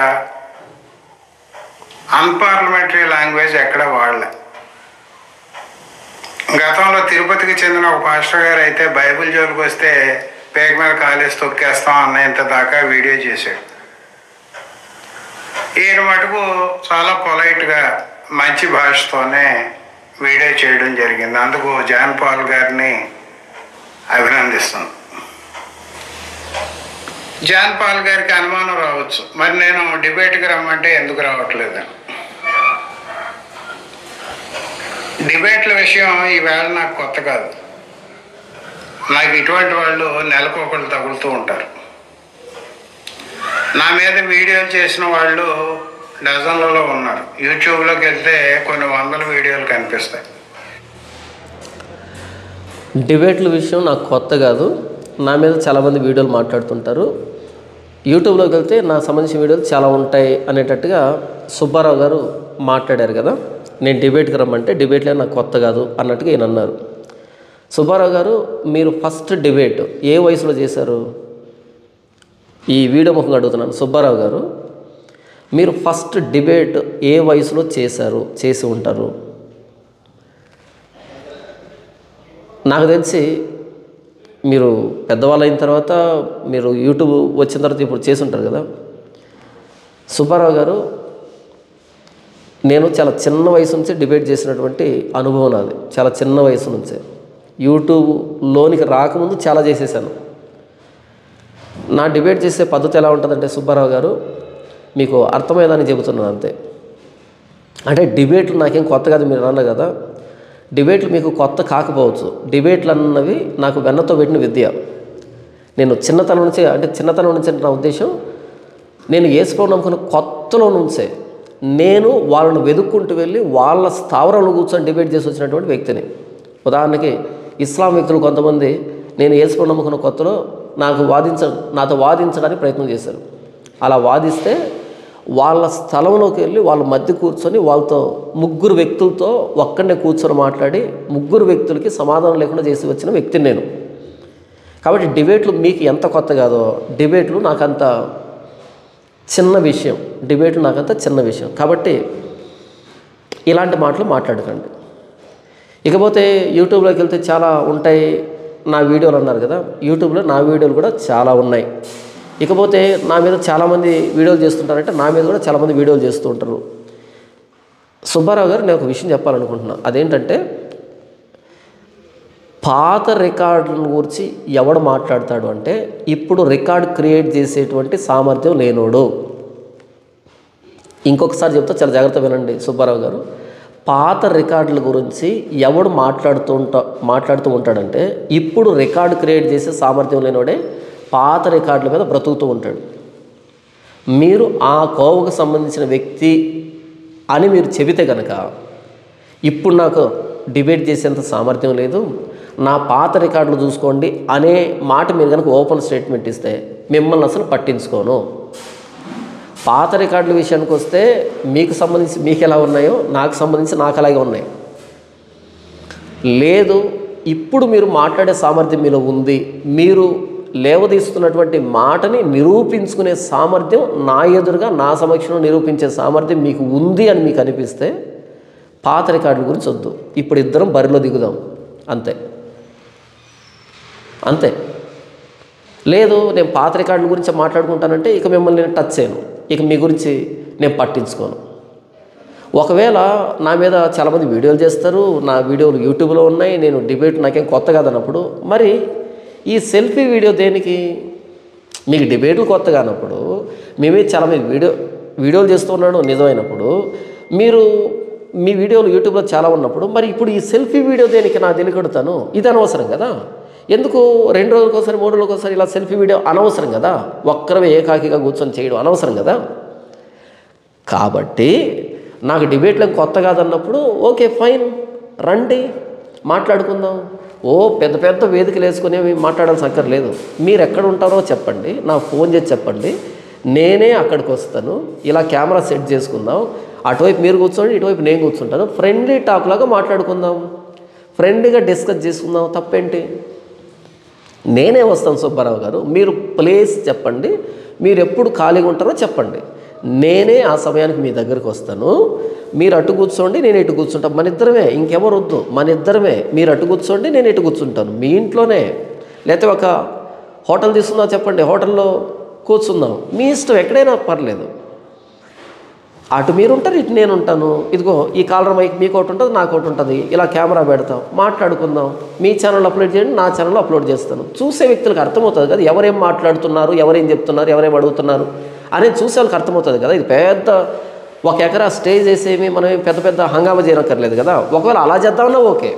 S2: అన్పార్లమెంటరీ లాంగ్వేజ్ ఎక్కడ వాడలే. గతంలో తిరుపతికి చెందిన ఒక పాస్టర్ గారు అయితే బైబిల్ జోలికి వస్తే పేక మీద కాలేసి తొక్కేస్తాం అన్నంత దాకా వీడియో చేశాడు. ఈయన మటుకు చాలా పొలైట్గా మంచి భాషతోనే వీడియో చేయడం జరిగింది. అందుకు జాన్ పాల్ గారిని అభినందిస్తున్నాను. జాన్ పాల్ గారికి అనుమానం రావచ్చు, మరి నేను డిబేట్కి రమ్మంటే ఎందుకు రావట్లేదని. డిబేట్ల విషయం ఈవేళ నాకు కొత్త కాదు. నాకు ఇటువంటి వాళ్ళు నెలకు ఒకళ్ళు తగులుతూ ఉంటారు. నా మీద వీడియోలు చేసిన వాళ్ళు డజన్లలో ఉన్నారు. యూట్యూబ్లోకి వెళ్తే కొన్ని వందల వీడియోలు కనిపిస్తాయి.
S1: డిబేట్ల విషయం నాకు కొత్త కాదు. నా మీద చాలామంది వీడియోలు మాట్లాడుతుంటారు. యూట్యూబ్లోకి వెళ్తే నాకు సంబంధించిన వీడియోలు చాలా ఉంటాయి అనేటట్టుగా సుబ్బారావు గారు మాట్లాడారు కదా. నేను డిబేట్కి రమ్మంటే డిబేట్లే నాకు కొత్త కాదు అన్నట్టుగా ఈయన అన్నారు. సుబ్బారావు గారు, మీరు ఫస్ట్ డిబేట్ ఏ వయసులో చేశారు? ఈ వీడియో ముఖంగా అడుగుతున్నాను. సుబ్బారావు గారు, మీరు ఫస్ట్ డిబేట్ ఏ వయసులో చేసి ఉంటారు? నాకు తెలిసి మీరు పెద్దవాళ్ళు అయిన తర్వాత, మీరు యూట్యూబ్ వచ్చిన తర్వాత ఇప్పుడు చేసి ఉంటారు కదా. సుబ్బారావు గారు, నేను చాలా చిన్న వయసు నుంచి డిబేట్ చేసినటువంటి అనుభవం నాది. చాలా చిన్న వయసు నుంచే యూట్యూబ్లోనికి రాకముందు చాలా చేసేసాను. నా డిబేట్ చేసే పద్ధతి ఎలా ఉంటుందంటే సుబ్బారావు గారు, మీకు అర్థమయ్యేదని చెబుతున్నాను అంతే. అంటే డిబేట్లు నాకేం కొత్త కాదు. మీరు అన్నారు కదా, డిబేట్లు మీకు కొత్త కాకపోవచ్చు. డిబేట్లు అన్నవి నాకు వెన్నతో పెట్టిన విద్య. నేను చిన్నతనం నుంచి నా ఉద్దేశం, నేను యేసుప్రభువుని నమ్ముకున్న కొత్తలో నుంచే నేను వాళ్ళను వెతుక్కుంటూ వెళ్ళి వాళ్ళ స్థావరంలో కూర్చొని డిబేట్ చేసి వచ్చినటువంటి వ్యక్తిని. ఉదాహరణకి ఇస్లాం వ్యక్తులు కొంతమంది నేను యేసుప్రభువుని నమ్ముకున్న కొత్తలో నాతో వాదించడానికి ప్రయత్నం చేశారు. అలా వాదిస్తే వాళ్ళ స్థలంలోకి వెళ్ళి వాళ్ళ మధ్య కూర్చొని వాళ్ళతో ముగ్గురు వ్యక్తులతో ఒక్కడే కూర్చొని మాట్లాడి ముగ్గురు వ్యక్తులకి సమాధానం లేకుండా చేసి వచ్చిన వ్యక్తిని నేను. కాబట్టి డిబేట్లు మీకు ఎంత కొత్త కాదో డిబేట్లు నాకంత చిన్న విషయం, డిబేట్లు నాకంత చిన్న విషయం. కాబట్టి ఇలాంటి మాటలు మాట్లాడకండి. ఇకపోతే యూట్యూబ్లోకి వెళ్తే చాలా ఉంటాయి నా వీడియోలు అన్నారు కదా, యూట్యూబ్లో నా వీడియోలు కూడా చాలా ఉన్నాయి. ఇకపోతే నా మీద చాలామంది వీడియోలు చేస్తుంటారంటే నా మీద కూడా చాలామంది వీడియోలు చేస్తూ ఉంటారు. సుబ్బారావు గారు నేను ఒక విషయం చెప్పాలనుకుంటున్నా. అదేంటంటే పాత రికార్డుల గురించి ఎవడు మాట్లాడతాడు అంటే ఇప్పుడు రికార్డ్ క్రియేట్ చేసేటువంటి సామర్థ్యం లేనోడు. ఇంకొకసారి చెప్తా, చాలా జాగ్రత్త వినండి సుబ్బారావు గారు. పాత రికార్డుల గురించి ఎవడు మాట్లాడుతూ ఉంటాడంటే ఇప్పుడు రికార్డు క్రియేట్ చేసే సామర్థ్యం లేనోడే పాత రికార్డుల మీద బ్రతుకుతూ ఉంటాడు. మీరు ఆ కోవకు సంబంధించిన వ్యక్తి అని మీరు చెబితే కనుక ఇప్పుడు నాకు డిబేట్ చేసేంత సామర్థ్యం లేదు, నా పాత రికార్డులు చూసుకోండి అనే మాట మీరు కనుక ఓపెన్ స్టేట్మెంట్ ఇస్తే మిమ్మల్ని అసలు పట్టించుకోను. పాత రికార్డుల విషయానికి వస్తే మీకు సంబంధించి మీకు ఎలా ఉన్నాయో నాకు సంబంధించి నాకు అలాగే ఉన్నాయి. లేదు ఇప్పుడు మీరు మాట్లాడే సామర్థ్యం మీలో ఉంది, మీరు లేవదీస్తున్నటువంటి మాటని నిరూపించుకునే సామర్థ్యం నా ఎదురుగా నా సమక్షంలో నిరూపించే సామర్థ్యం మీకు ఉంది అని మీకు అనిపిస్తే పాత రికార్డుల గురించి వద్దు, ఇప్పుడు ఇద్దరం బరిలో దిగుదాం అంతే. అంతే. లేదు నేను పాత రికార్డుల గురించి మాట్లాడుకుంటానంటే ఇక మిమ్మల్ని నేను టచ్ చేయను, ఇక మీ గురించి నేను పట్టించుకోను. ఒకవేళ నా మీద చాలామంది వీడియోలు చేస్తారు, నా వీడియోలు యూట్యూబ్లో ఉన్నాయి, నేను డిబేట్ నాకేం కొత్త కాదన్నప్పుడు మరి ఈ సెల్ఫీ వీడియో దేనికి? మీకు డిబేట్లు కొత్త కానప్పుడు మేమే చాలామంది వీడియోలు చేస్తూ ఉన్నాడు నిజమైనప్పుడు, మీరు మీ వీడియోలు యూట్యూబ్లో చాలా ఉన్నప్పుడు మరి ఇప్పుడు ఈ సెల్ఫీ వీడియో దేనికి నా తెలియకడుతాను? ఇది అనవసరం కదా. ఎందుకు 2 రోజులకోసారి 3 రోజులకోసారి ఇలా సెల్ఫీ వీడియో అనవసరం కదా. ఒక్కరమే ఏకాకిగా కూర్చొని చేయడం అనవసరం కదా. కాబట్టి నాకు డిబేట్లు కొత్త కాదన్నప్పుడు ఓకే ఫైన్, రండి మాట్లాడుకుందాం. ఓ పెద్ద పెద్ద వేదికలు వేసుకునే మాట్లాడాల్సిన అక్కర్లేదు. మీరు ఎక్కడ ఉంటారో చెప్పండి, నాకు ఫోన్ చేసి చెప్పండి, నేనే అక్కడికి వస్తాను. ఇలా కెమెరా సెట్ చేసుకుందాం, అటువైపు మీరు కూర్చోండి, ఇటువైపు నేను కూర్చుంటాను, ఫ్రెండ్లీ టాక్ లాగా మాట్లాడుకుందాం, ఫ్రెండ్లీగా డిస్కస్ చేసుకుందాం, తప్పేంటి? నేనే వస్తాను సుబ్బారావు గారు, మీరు ప్లేస్ చెప్పండి, మీరు ఎప్పుడు ఖాళీగా ఉంటారో చెప్పండి, నేనే ఆ సమయానికి మీ దగ్గరికి వస్తాను. మీరు అటు కూర్చోండి, నేను ఇటు కూర్చుంటాను, మన ఇద్దరమే, ఇంకెవరు వద్దు, మన ఇద్దరమే. మీరు అటు కూర్చోండి, నేను ఇటు కూర్చుంటాను, మీ ఇంట్లోనే. లేకపోతే ఒక హోటల్ తీసుకుందాం చెప్పండి, హోటల్లో కూర్చుందాం, మీ ఇష్టం, ఎక్కడైనా పర్లేదు. అటు మీరు ఉంటారు, ఇటు నేను ఉంటాను. ఇదిగో ఈ కాలర్ మైక్ మీకు ఒకటి ఉంటుంది, నాకు ఒకటి ఉంటుంది, ఇలా కెమెరా పెడతాం, మాట్లాడుకుందాం. మీ ఛానల్లో అప్లోడ్ చేయండి, నా ఛానల్లో అప్లోడ్ చేస్తాను. చూసే వ్యక్తులకు అర్థమవుతుంది కదా ఎవరేం మాట్లాడుతున్నారు, ఎవరేం చెప్తున్నారు, ఎవరేం అడుగుతున్నారు అనేది చూసే వాళ్ళకి అర్థమవుతుంది కదా. ఇది పెద్ద 1 ఎకరా స్టేజ్ వేసేమి మనం పెద్ద పెద్ద హంగామా చేయనక్కర్లేదు కదా. ఒకవేళ అలా చేద్దామన్నా ఓకే,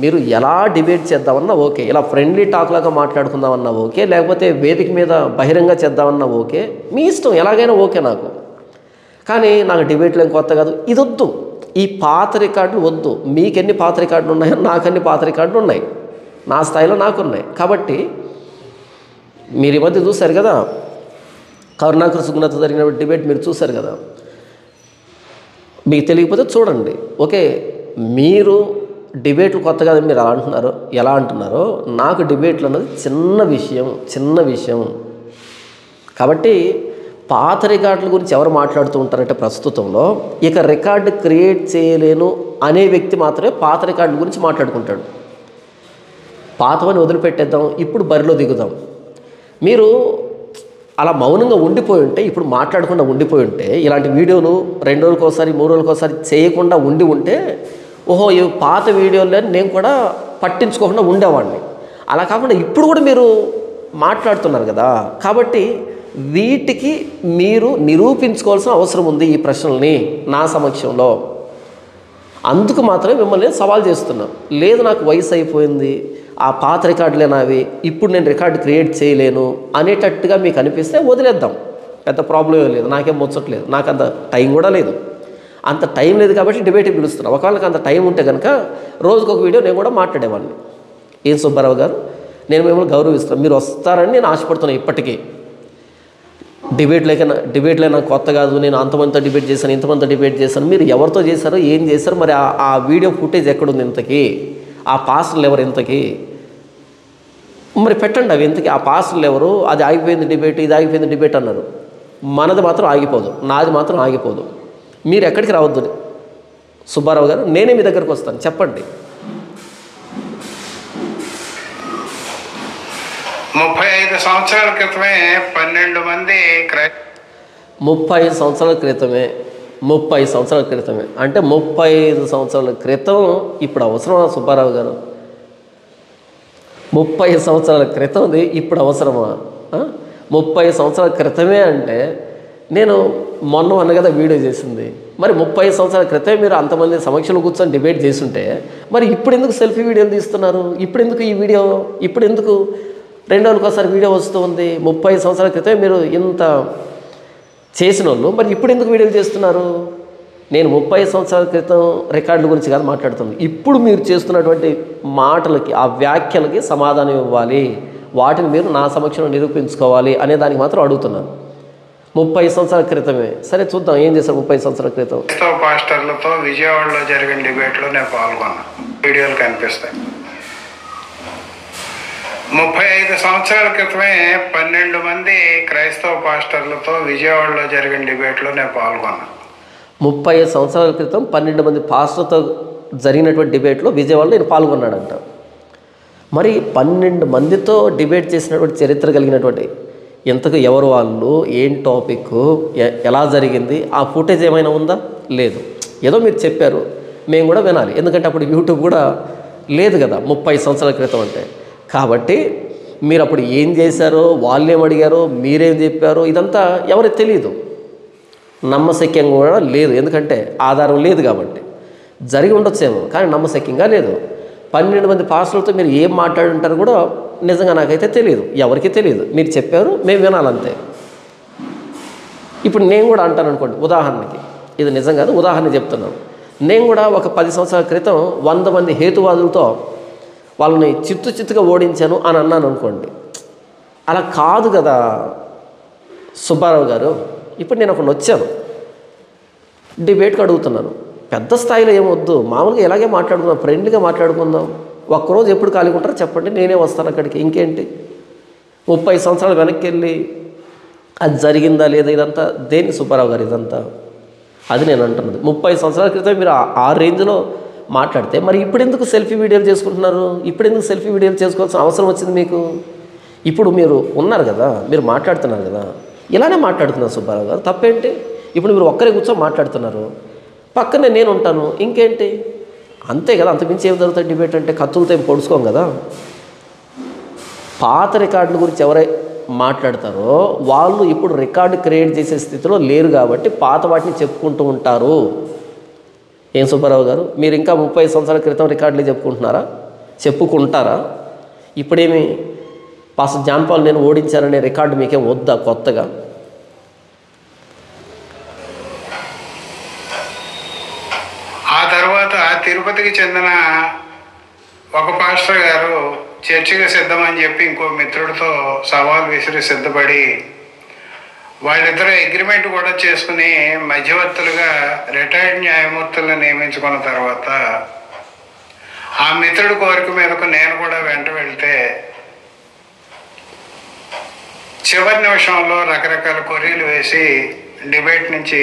S1: మీరు ఎలా డిబేట్ చేద్దామన్నా ఓకే, ఇలా ఫ్రెండ్లీ టాక్ లాగా మాట్లాడుకుందామన్నా ఓకే, లేకపోతే వేదిక మీద బహిరంగ చేద్దామన్నా ఓకే, మీ ఇష్టం, ఎలాగైనా ఓకే నాకు. కానీ నాకు డిబేట్లు ఏం కొత్త కాదు, ఇది వద్దు. ఈ పాత రికార్డులు వద్దు. మీకెన్ని పాత రికార్డులు ఉన్నాయో నాకన్ని పాత రికార్డులు ఉన్నాయి, నా స్థాయిలో నాకున్నాయి. కాబట్టి మీరు ఈ మధ్య చూశారు కదా, కరుణాకర్ సుగుణత జరిగిన డిబేట్ మీరు చూశారు కదా. మీకు తెలియకపోతే చూడండి. ఓకే, మీరు డిబేట్లు కొత్త కాదని మీరు ఎలా అంటున్నారో నాకు డిబేట్లు అన్నది చిన్న విషయం. కాబట్టి పాత రికార్డుల గురించి ఎవరు మాట్లాడుతూ ఉంటారంటే ప్రస్తుతంలో ఇక రికార్డు క్రియేట్ చేయలేను అనే వ్యక్తి మాత్రమే పాత రికార్డుల గురించి మాట్లాడుకుంటాడు. పాతవని వదిలిపెట్టేద్దాం, ఇప్పుడు బరిలో దిగుదాం. మీరు అలా మౌనంగా ఉండిపోయి ఉంటే, ఇప్పుడు మాట్లాడకుండా ఉండిపోయి ఉంటే, ఇలాంటి వీడియోలు 2 రోజులకోసారి 3 రోజులకోసారి చేయకుండా ఉంటే ఓహో ఈ పాత వీడియోలో నేను కూడా పట్టించుకోకుండా ఉండేవాడిని. అలా కాకుండా ఇప్పుడు కూడా మీరు మాట్లాడుతున్నారు కదా. కాబట్టి వీటికి మీరు నిరూపించుకోవాల్సిన అవసరం ఉంది ఈ ప్రశ్నల్ని నా సమక్షంలో. అందుకు మాత్రమే మిమ్మల్ని సవాల్ చేస్తున్నాం. లేదు నాకు వయసు అయిపోయింది, ఆ పాత రికార్డులే నావి, ఇప్పుడు నేను రికార్డు క్రియేట్ చేయలేను అనేటట్టుగా మీకు అనిపిస్తే వదిలేద్దాం, పెద్ద ప్రాబ్లం ఏం లేదు, నాకేం ముచ్చట్లేదు, నాకు అంత టైం కూడా లేదు. అంత టైం లేదు కాబట్టి డిబేట్కి పిలుస్తున్నాను. ఒకవేళ అంత టైం ఉంటే కనుక రోజుకొక వీడియో నేను కూడా మాట్లాడేవాడిని. ఏం సుబ్బారావు గారు, నేను మిమ్మల్ని గౌరవిస్తాను, మీరు వస్తారని నేను ఆశపడుతున్నాను. ఇప్పటికీ డిబేట్లే నాకు కొత్త కాదు, నేను అంతమందితో డిబేట్ చేశాను, ఇంతమందితో డిబేట్ చేశాను. మీరు ఎవరితో చేశారో ఏం చేశారు? మరి ఆ వీడియో ఫుటేజ్ ఎక్కడుంది ఇంతకీ? ఆ పాస్టర్లు ఎవరు ఇంతకీ? మరి పెట్టండి అవి ఇంతకీ. ఆ పాస్టర్లు ఎవరు? అది ఆగిపోయింది డిబేట్, ఇది ఆగిపోయింది డిబేట్ అన్నారు. మనది మాత్రం ఆగిపోదు, నాది మాత్రం ఆగిపోదు. మీరు ఎక్కడికి రావద్దు సుబ్బారావు గారు, నేనే మీ దగ్గరకు వస్తాను. చెప్పండి.
S2: 35 సంవత్సరాల క్రితమే 12 మంది
S1: 30 సంవత్సరాల క్రితమే 30 సంవత్సరాల క్రితమే అంటే 35 సంవత్సరాల క్రితం ఇప్పుడు అవసరమా సుబ్బారావు గారు? 30 సంవత్సరాల క్రితంది ఇప్పుడు అవసరమా? 30 సంవత్సరాల క్రితమే అంటే నేను మొన్న కదా వీడియో చేసింది. మరి 30 సంవత్సరాల క్రితమే మీరు అంతమంది సమక్షంలో కూర్చొని డిబేట్ చేస్తుంటే మరి ఇప్పుడు ఎందుకు సెల్ఫీ వీడియోలు తీస్తున్నారు? ఇప్పుడు ఎందుకు ఈ వీడియో? ఇప్పుడు ఎందుకు 2 రోజులకు ఒకసారి వీడియో వస్తూ ఉంది? 30 సంవత్సరాల క్రితమే మీరు ఇంత చేసిన వాళ్ళు మరి ఇప్పుడు ఎందుకు వీడియోలు చేస్తున్నారు? నేను 30 సంవత్సరాల క్రితం రికార్డుల గురించి కాదు మాట్లాడుతున్నాను. ఇప్పుడు మీరు చేస్తున్నటువంటి మాటలకి, ఆ వ్యాఖ్యలకి సమాధానం ఇవ్వాలి, వాటిని మీరు నా సమక్షంలో నిరూపించుకోవాలి అనే దానికి మాత్రం అడుగుతున్నాను. 30 సంవత్సరాల క్రితమే. సరే చూద్దాం ఏం చేశారు 30 సంవత్సరాల క్రితం.
S2: పాస్టర్లతో విజయవాడలో జరిగిన డిబేట్లో నేను పాల్గొన్నా. వీడియోలు కనిపిస్తాయి. 35 సంవత్సరాల క్రితమే 12 మంది క్రైస్తవ పాస్టర్లతో విజయవాడలో జరిగిన డిబేట్లో నేను పాల్గొన్నా.
S1: 30 సంవత్సరాల క్రితం 12 మంది పాస్టర్లతో జరిగినటువంటి డిబేట్లో విజయవాడలో నేను పాల్గొన్నాడంట. మరి 12 మందితో డిబేట్ చేసినటువంటి చరిత్ర కలిగినటువంటి ఎంతకు ఎవరు వాళ్ళు, ఏం టాపిక్, ఎలా జరిగింది, ఆ ఫుటేజ్ ఏమైనా ఉందా? లేదు. ఏదో మీరు చెప్పారు, మేము కూడా వినాలి. ఎందుకంటే అప్పుడు యూట్యూబ్ కూడా లేదు కదా 30 సంవత్సరాల క్రితం అంటే. కాబట్టి మీరు అప్పుడు ఏం చేశారో, వాళ్ళేం అడిగారో, మీరేం చెప్పారో ఇదంతా ఎవరికి తెలియదు. నమ్మశక్యం కూడా లేదు, ఎందుకంటే ఆధారం లేదు కాబట్టి. జరిగి ఉండొచ్చేమో కానీ నమ్మశక్యంగా లేదు. 12 మంది పాస్టర్లతో మీరు ఏం మాట్లాడుంటారో కూడా నిజంగా నాకైతే తెలియదు, ఎవరికి తెలియదు. మీరు చెప్పారు, మేము వినాలంతే. ఇప్పుడు నేను కూడా అంటాను అనుకోండి, ఉదాహరణకి, ఇది నిజం కాదు, ఉదాహరణ చెప్తున్నాను. నేను కూడా ఒక 10 సంవత్సరాల క్రితం 100 మంది హేతువాదులతో వాళ్ళని చిత్తుగా ఓడించాను అని అన్నాను అనుకోండి. అలా కాదు కదా సుబ్బారావు గారు. ఇప్పుడు నేను ఒకటి వచ్చాను, డిబేట్కి అడుగుతున్నాను. పెద్ద స్థాయిలో ఏమొద్దు, మామూలుగా ఇలాగే మాట్లాడుకుందాం, ఫ్రెండ్లీగా మాట్లాడుకుందాం. ఒక్కరోజు ఎప్పుడు ఖాళీగా ఉంటారో చెప్పండి, నేనే వస్తాను అక్కడికి. ఇంకేంటి 30 సంవత్సరాలు వెనక్కి వెళ్ళి అది జరిగిందా లేదా ఇదంతా దేని సుబ్బారావు గారు ఇదంతా? అది నేను అంటున్నది. 30 సంవత్సరాల క్రితం మీరు ఆ రేంజ్లో మాట్లాడితే మరి ఇప్పుడు ఎందుకు సెల్ఫీ వీడియోలు చేసుకుంటున్నారు? ఇప్పుడు ఎందుకు సెల్ఫీ వీడియోలు చేసుకోవాల్సిన అవసరం వచ్చింది మీకు? ఇప్పుడు మీరు ఉన్నారు కదా, మీరు మాట్లాడుతున్నారు కదా, ఇలానే మాట్లాడుతున్నారు సుబ్బారావు గారు, తప్పేంటి? ఇప్పుడు మీరు ఒక్కరే కూర్చొని మాట్లాడుతున్నారు, పక్కనే నేను ఉంటాను, ఇంకేంటి? అంతే కదా, అంతమించి ఏం జరుగుతుంది డిబేట్ అంటే? కత్తులతో ఏం పొడుచుకోం కదా. పాత రికార్డుల గురించి ఎవరై మాట్లాడతారో వాళ్ళు ఇప్పుడు రికార్డు క్రియేట్ చేసే స్థితిలో లేరు కాబట్టి పాత వాటిని చెప్పుకుంటూ ఉంటారు. ఏం సుబ్బారావు గారు, మీరు ఇంకా 30 సంవత్సరాల క్రితం రికార్డులు చెప్పుకుంటారా? ఇప్పుడేమి పాస్టర్ జాన్ పాల్ నేను ఓడించాననే రికార్డు మీకేం వద్దా కొత్తగా?
S2: ఆ తర్వాత తిరుపతికి చెందిన ఒక పాస్టర్ గారు చర్చికి సిద్ధమని చెప్పి ఇంకో మిత్రుడితో సవాల్ విసిరి సిద్ధపడి వాళ్ళిద్దరూ అగ్రిమెంట్ కూడా చేసుకుని మధ్యవర్తులుగా రిటైర్డ్ న్యాయమూర్తులను నియమించుకున్న తర్వాత ఆ మిత్రుడి కోరిక మీదకు నేను కూడా వెంట వెళ్తే చివరి నిమిషంలో రకరకాల కొర్రీలు వేసి డిబేట్ నుంచి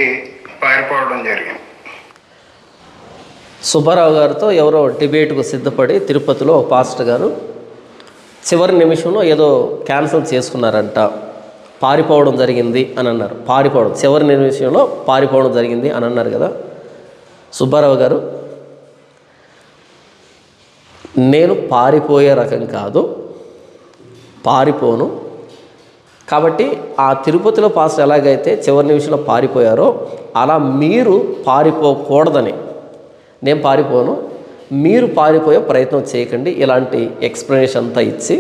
S2: పారిపోవడం జరిగింది.
S1: సుబ్బారావు గారితో ఎవరో డిబేట్కు సిద్ధపడి తిరుపతిలో పాస్టర్ గారు చివరి నిమిషంలో ఏదో క్యాన్సిల్ చేసుకున్నారంట, పారిపోవడం జరిగింది అని అన్నారు. చివరి నిమిషంలో పారిపోవడం జరిగింది అని అన్నారు కదా సుబ్బారావు గారు. నేను పారిపోయే రకం కాదు, పారిపోను. కాబట్టి ఆ తిరుపతిలో పాస్టర్ ఎలాగైతే చివరి నిమిషంలో పారిపోయారో అలా మీరు పారిపోకూడదని, నేను పారిపోను, మీరు పారిపోయే ప్రయత్నం చేయకండి. ఇలాంటి ఎక్స్ప్లెనేషన్ అంతా ఇచ్చి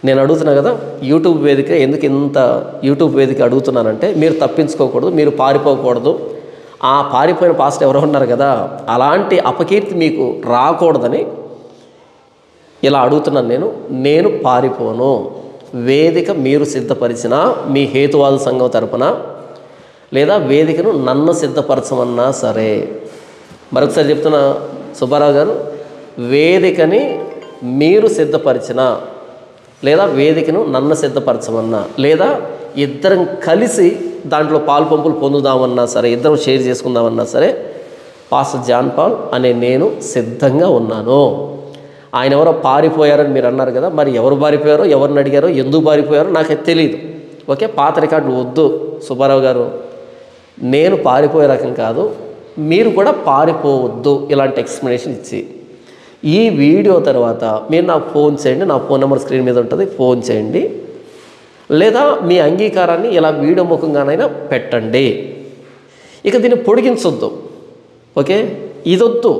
S1: నేను అడుగుతున్నా కదా, యూట్యూబ్ వేదిక ఎందుకు ఇంత యూట్యూబ్ వేదిక అడుగుతున్నానంటే మీరు తప్పించుకోకూడదు, మీరు పారిపోకూడదు. ఆ పారిపోయిన పాస్టర్ ఎవరో ఉన్నారు కదా, అలాంటి అపకీర్తి మీకు రాకూడదని ఇలా అడుగుతున్నాను. నేను పారిపోను, వేదిక మీరు సిద్ధపరిచిన మీ హేతువాద సంఘం తరపున లేదా వేదికను నన్ను సిద్ధపరచమన్నా సరే, మరొకసారి చెప్తున్న సుబ్బారావు గారు, వేదికని మీరు సిద్ధపరిచిన లేదా వేదికను నన్ను సిద్ధపరచమన్నా లేదా ఇద్దరం కలిసి దాంట్లో పాలు పంపులు పొందుదామన్నా సరే, ఇద్దరం షేర్ చేసుకుందామన్నా సరే, పాస్టర్ జాన్ పాల్ అనే నేను సిద్ధంగా ఉన్నాను. ఆయన ఎవరో పారిపోయారని మీరు అన్నారు కదా, మరి ఎవరు పారిపోయారో, ఎవరిని అడిగారో, ఎందుకు పారిపోయారో నాకైతే తెలియదు. ఓకే, పాత రికార్డులు వద్దు సుబ్బారావు గారు, నేను పారిపోయే రకం కాదు, మీరు కూడా పారిపోవద్దు ఇలాంటి ఎక్స్ప్లెనేషన్ ఇచ్చి. ఈ వీడియో తర్వాత మీరు నాకు ఫోన్ చేయండి, నా ఫోన్ నెంబర్ స్క్రీన్ మీద ఉంటుంది, ఫోన్ చేయండి, లేదా మీ అంగీకారాన్ని ఇలా వీడియో ముఖంగానైనా పెట్టండి. ఇక దీన్ని పొడిగించొద్దు. ఓకే, ఇదొద్దు.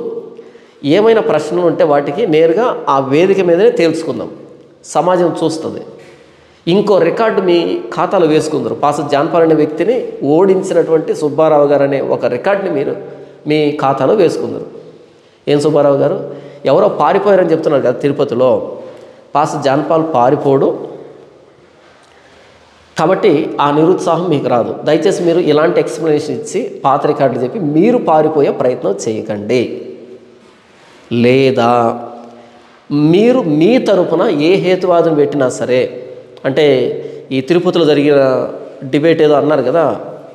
S1: ఏమైనా ప్రశ్నలు ఉంటే వాటికి నేరుగా ఆ వేదిక మీదనే తేల్చుకుందాం, సమాజం చూస్తుంది. ఇంకో రికార్డు మీ ఖాతాలో వేసుకుందరు. పాస్టర్ జాన్ పాల్ అనే వ్యక్తిని ఓడించినటువంటి సుబ్బారావు గారు అనే ఒక రికార్డుని మీరు మీ ఖాతాలో వేసుకుందరు. ఏం సుబ్బారావు గారు, ఎవరో పారిపోయారని చెప్తున్నారు కదా తిరుపతిలో, పాస్టర్ జాన్ పాల్ పారిపోడు కాబట్టి ఆ నిరుత్సాహం మీకు రాదు. దయచేసి మీరు ఇలాంటి ఎక్స్ప్లెనేషన్ ఇచ్చి పాత రికార్డులు చెప్పి మీరు పారిపోయే ప్రయత్నం చేయకండి. లేదా మీరు మీ తరపున ఏ హేతువాదం పెట్టినా సరే, అంటే ఈ తిరుపతిలో జరిగిన డిబేట్ ఏదో అన్నారు కదా,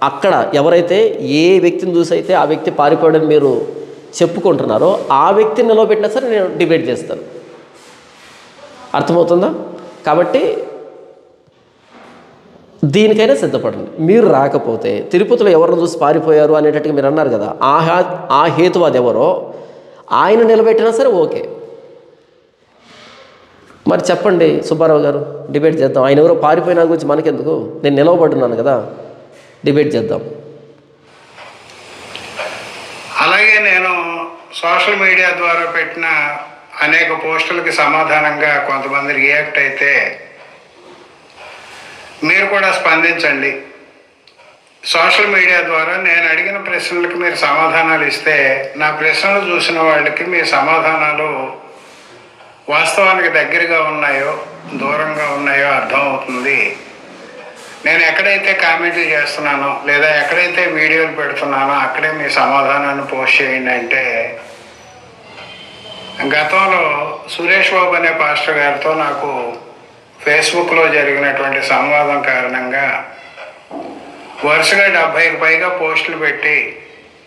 S1: అక్కడ ఎవరైతే ఏ వ్యక్తిని చూసి అయితే ఆ వ్యక్తి పారిపోయాడని మీరు చెప్పుకుంటున్నారో ఆ వ్యక్తిని నిలబెట్టినా సరే నేను డిబేట్ చేస్తాను. అర్థమవుతుందా? కాబట్టి దీనికైనా సిద్ధపడండి. మీరు రాకపోతే తిరుపతిలో ఎవరిని చూసి పారిపోయారు అనేటట్టుగా మీరు అన్నారు కదా, ఆ హేతువాది ఎవరో ఆయన నిలబెట్టినా సరే ఓకే. మరి చెప్పండి సుబ్బారావు గారు, డిబేట్ చేద్దాం. ఆయన ఎవరో పారిపోయిన గురించి మనకెందుకు, నేను నిలవబడున్నాను కదా, డిబేట్ చేద్దాం.
S2: అలాగే నేను సోషల్ మీడియా ద్వారా పెట్టిన అనేక పోస్టులకి సమాధానంగా కొంతమంది రియాక్ట్ అయితే మీరు కూడా స్పందించండి. సోషల్ మీడియా ద్వారా నేను అడిగిన ప్రశ్నలకు మీరు సమాధానాలు ఇస్తే నా ప్రశ్నలు చూసిన వాళ్ళకి మీ సమాధానాలు వాస్తవానికి దగ్గరగా ఉన్నాయో దూరంగా ఉన్నాయో అర్థమవుతుంది. నేను ఎక్కడైతే కామెంట్లు చేస్తున్నానో లేదా ఎక్కడైతే వీడియోలు పెడుతున్నానో అక్కడే మీ సమాధానాన్ని పోస్ట్ చేయండి. అంటే గతంలో సురేష్ బాబు అనే పాస్టర్ గారితో నాకు ఫేస్బుక్లో జరిగినటువంటి సంవాదం కారణంగా వరుసగా 70కి పైగా పోస్టులు పెట్టి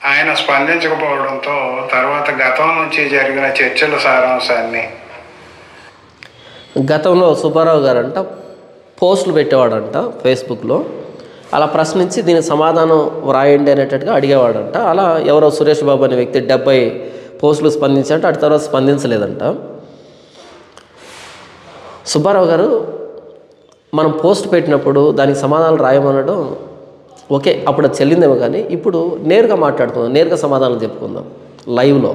S2: ఆయన స్పందించకపోవడంతో తర్వాత గతం నుంచి జరిగిన చర్చల సారాంశాన్ని,
S1: గతంలో సుబ్బారావు గారంట పోస్టులు పెట్టేవాడంట ఫేస్బుక్లో, అలా ప్రశ్నించి దీనికి సమాధానం వ్రాయండి అనేటట్టుగా అడిగేవాడంట. అలా ఎవరో సురేష్ బాబు అనే వ్యక్తి 70 పోస్టులు స్పందించారంట, అటు తర్వాత స్పందించలేదంట. సుబ్బారావు గారు మనం పోస్ట్ పెట్టినప్పుడు దానికి సమాధానం రాయమనడం ఓకే, అప్పుడు అది చెల్లిందేమో, కానీ ఇప్పుడు నేరుగా మాట్లాడుకుందాం, నేరుగా సమాధానం చెప్పుకుందాం లైవ్లో.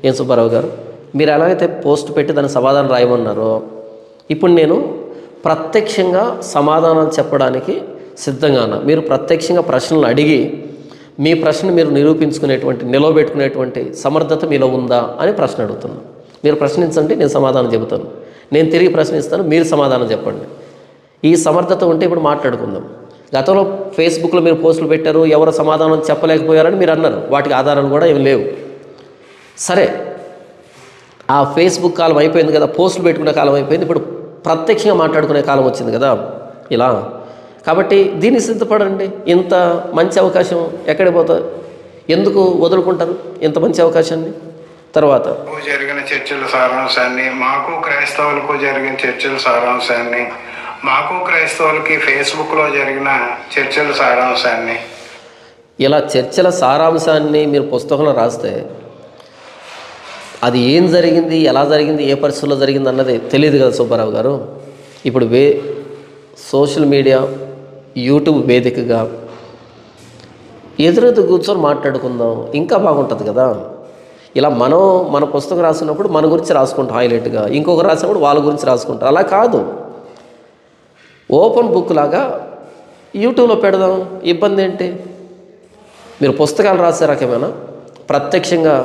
S1: ఏం సుబ్బారావు గారు, మీరు ఎలాగైతే పోస్ట్ పెట్టి దానికి సమాధానం రాయమన్నారో ఇప్పుడు నేను ప్రత్యక్షంగా సమాధానాలు చెప్పడానికి సిద్ధంగా ఉన్నా. మీరు ప్రత్యక్షంగా ప్రశ్నలు అడిగి మీ ప్రశ్న మీరు నిరూపించుకునేటువంటి నిలవబెట్టుకునేటువంటి సమర్థత మీలో ఉందా అని ప్రశ్న అడుగుతున్నాను. మీరు ప్రశ్నించండి, నేను సమాధానం చెబుతాను. నేను తిరిగి ప్రశ్నిస్తాను, మీరు సమాధానం చెప్పండి. ఈ సమర్థత ఉంటే ఇప్పుడు మాట్లాడుకుందాం. గతంలో ఫేస్బుక్లో మీరు పోస్టులు పెట్టారు, ఎవరు సమాధానం చెప్పలేకపోయారని మీరు అన్నారు, వాటికి ఆధారాలు కూడా ఏమి లేవు. సరే, ఆ ఫేస్బుక్ కాలం అయిపోయింది కదా, పోస్టులు పెట్టుకునే కాలం అయిపోయింది, ఇప్పుడు ప్రత్యక్షంగా మాట్లాడుకునే కాలం వచ్చింది కదా ఇలా. కాబట్టి దీన్ని సిద్ధపడండి. ఇంత మంచి అవకాశం ఎక్కడికి పోతుంది, ఎందుకు వదులుకుంటారు ఇంత మంచి అవకాశాన్ని? తర్వాత
S2: జరిగిన చర్చల సారాంశాన్ని, మాకు క్రైస్తవులకు జరిగిన చర్చల సారాంశాన్ని, మాకు క్రైస్తవులకి ఫేస్బుక్లో జరిగిన చర్చల సారాంశాన్ని,
S1: ఇలా చర్చల సారాంశాన్ని మీరు పుస్తకంలో రాస్తే అది ఏం జరిగింది, ఎలా జరిగింది, ఏ పరిస్థితుల్లో జరిగింది అన్నది తెలియదు కదా సుబ్బారావు గారు. ఇప్పుడు సోషల్ మీడియా యూట్యూబ్ వేదికగా ఎదురెదురు కూర్చొని మాట్లాడుకుందాం, ఇంకా బాగుంటుంది కదా. ఇలా మన పుస్తకం రాసినప్పుడు మన గురించి రాసుకుంటాం హైలైట్గా, ఇంకొకరు రాసినప్పుడు వాళ్ళ గురించి రాసుకుంటాం. అలా కాదు, ఓపెన్ బుక్ లాగా యూట్యూబ్లో పెడదాం, ఇబ్బంది ఏంటి? మీరు పుస్తకాలు రాసే రకమేనా, ప్రత్యక్షంగా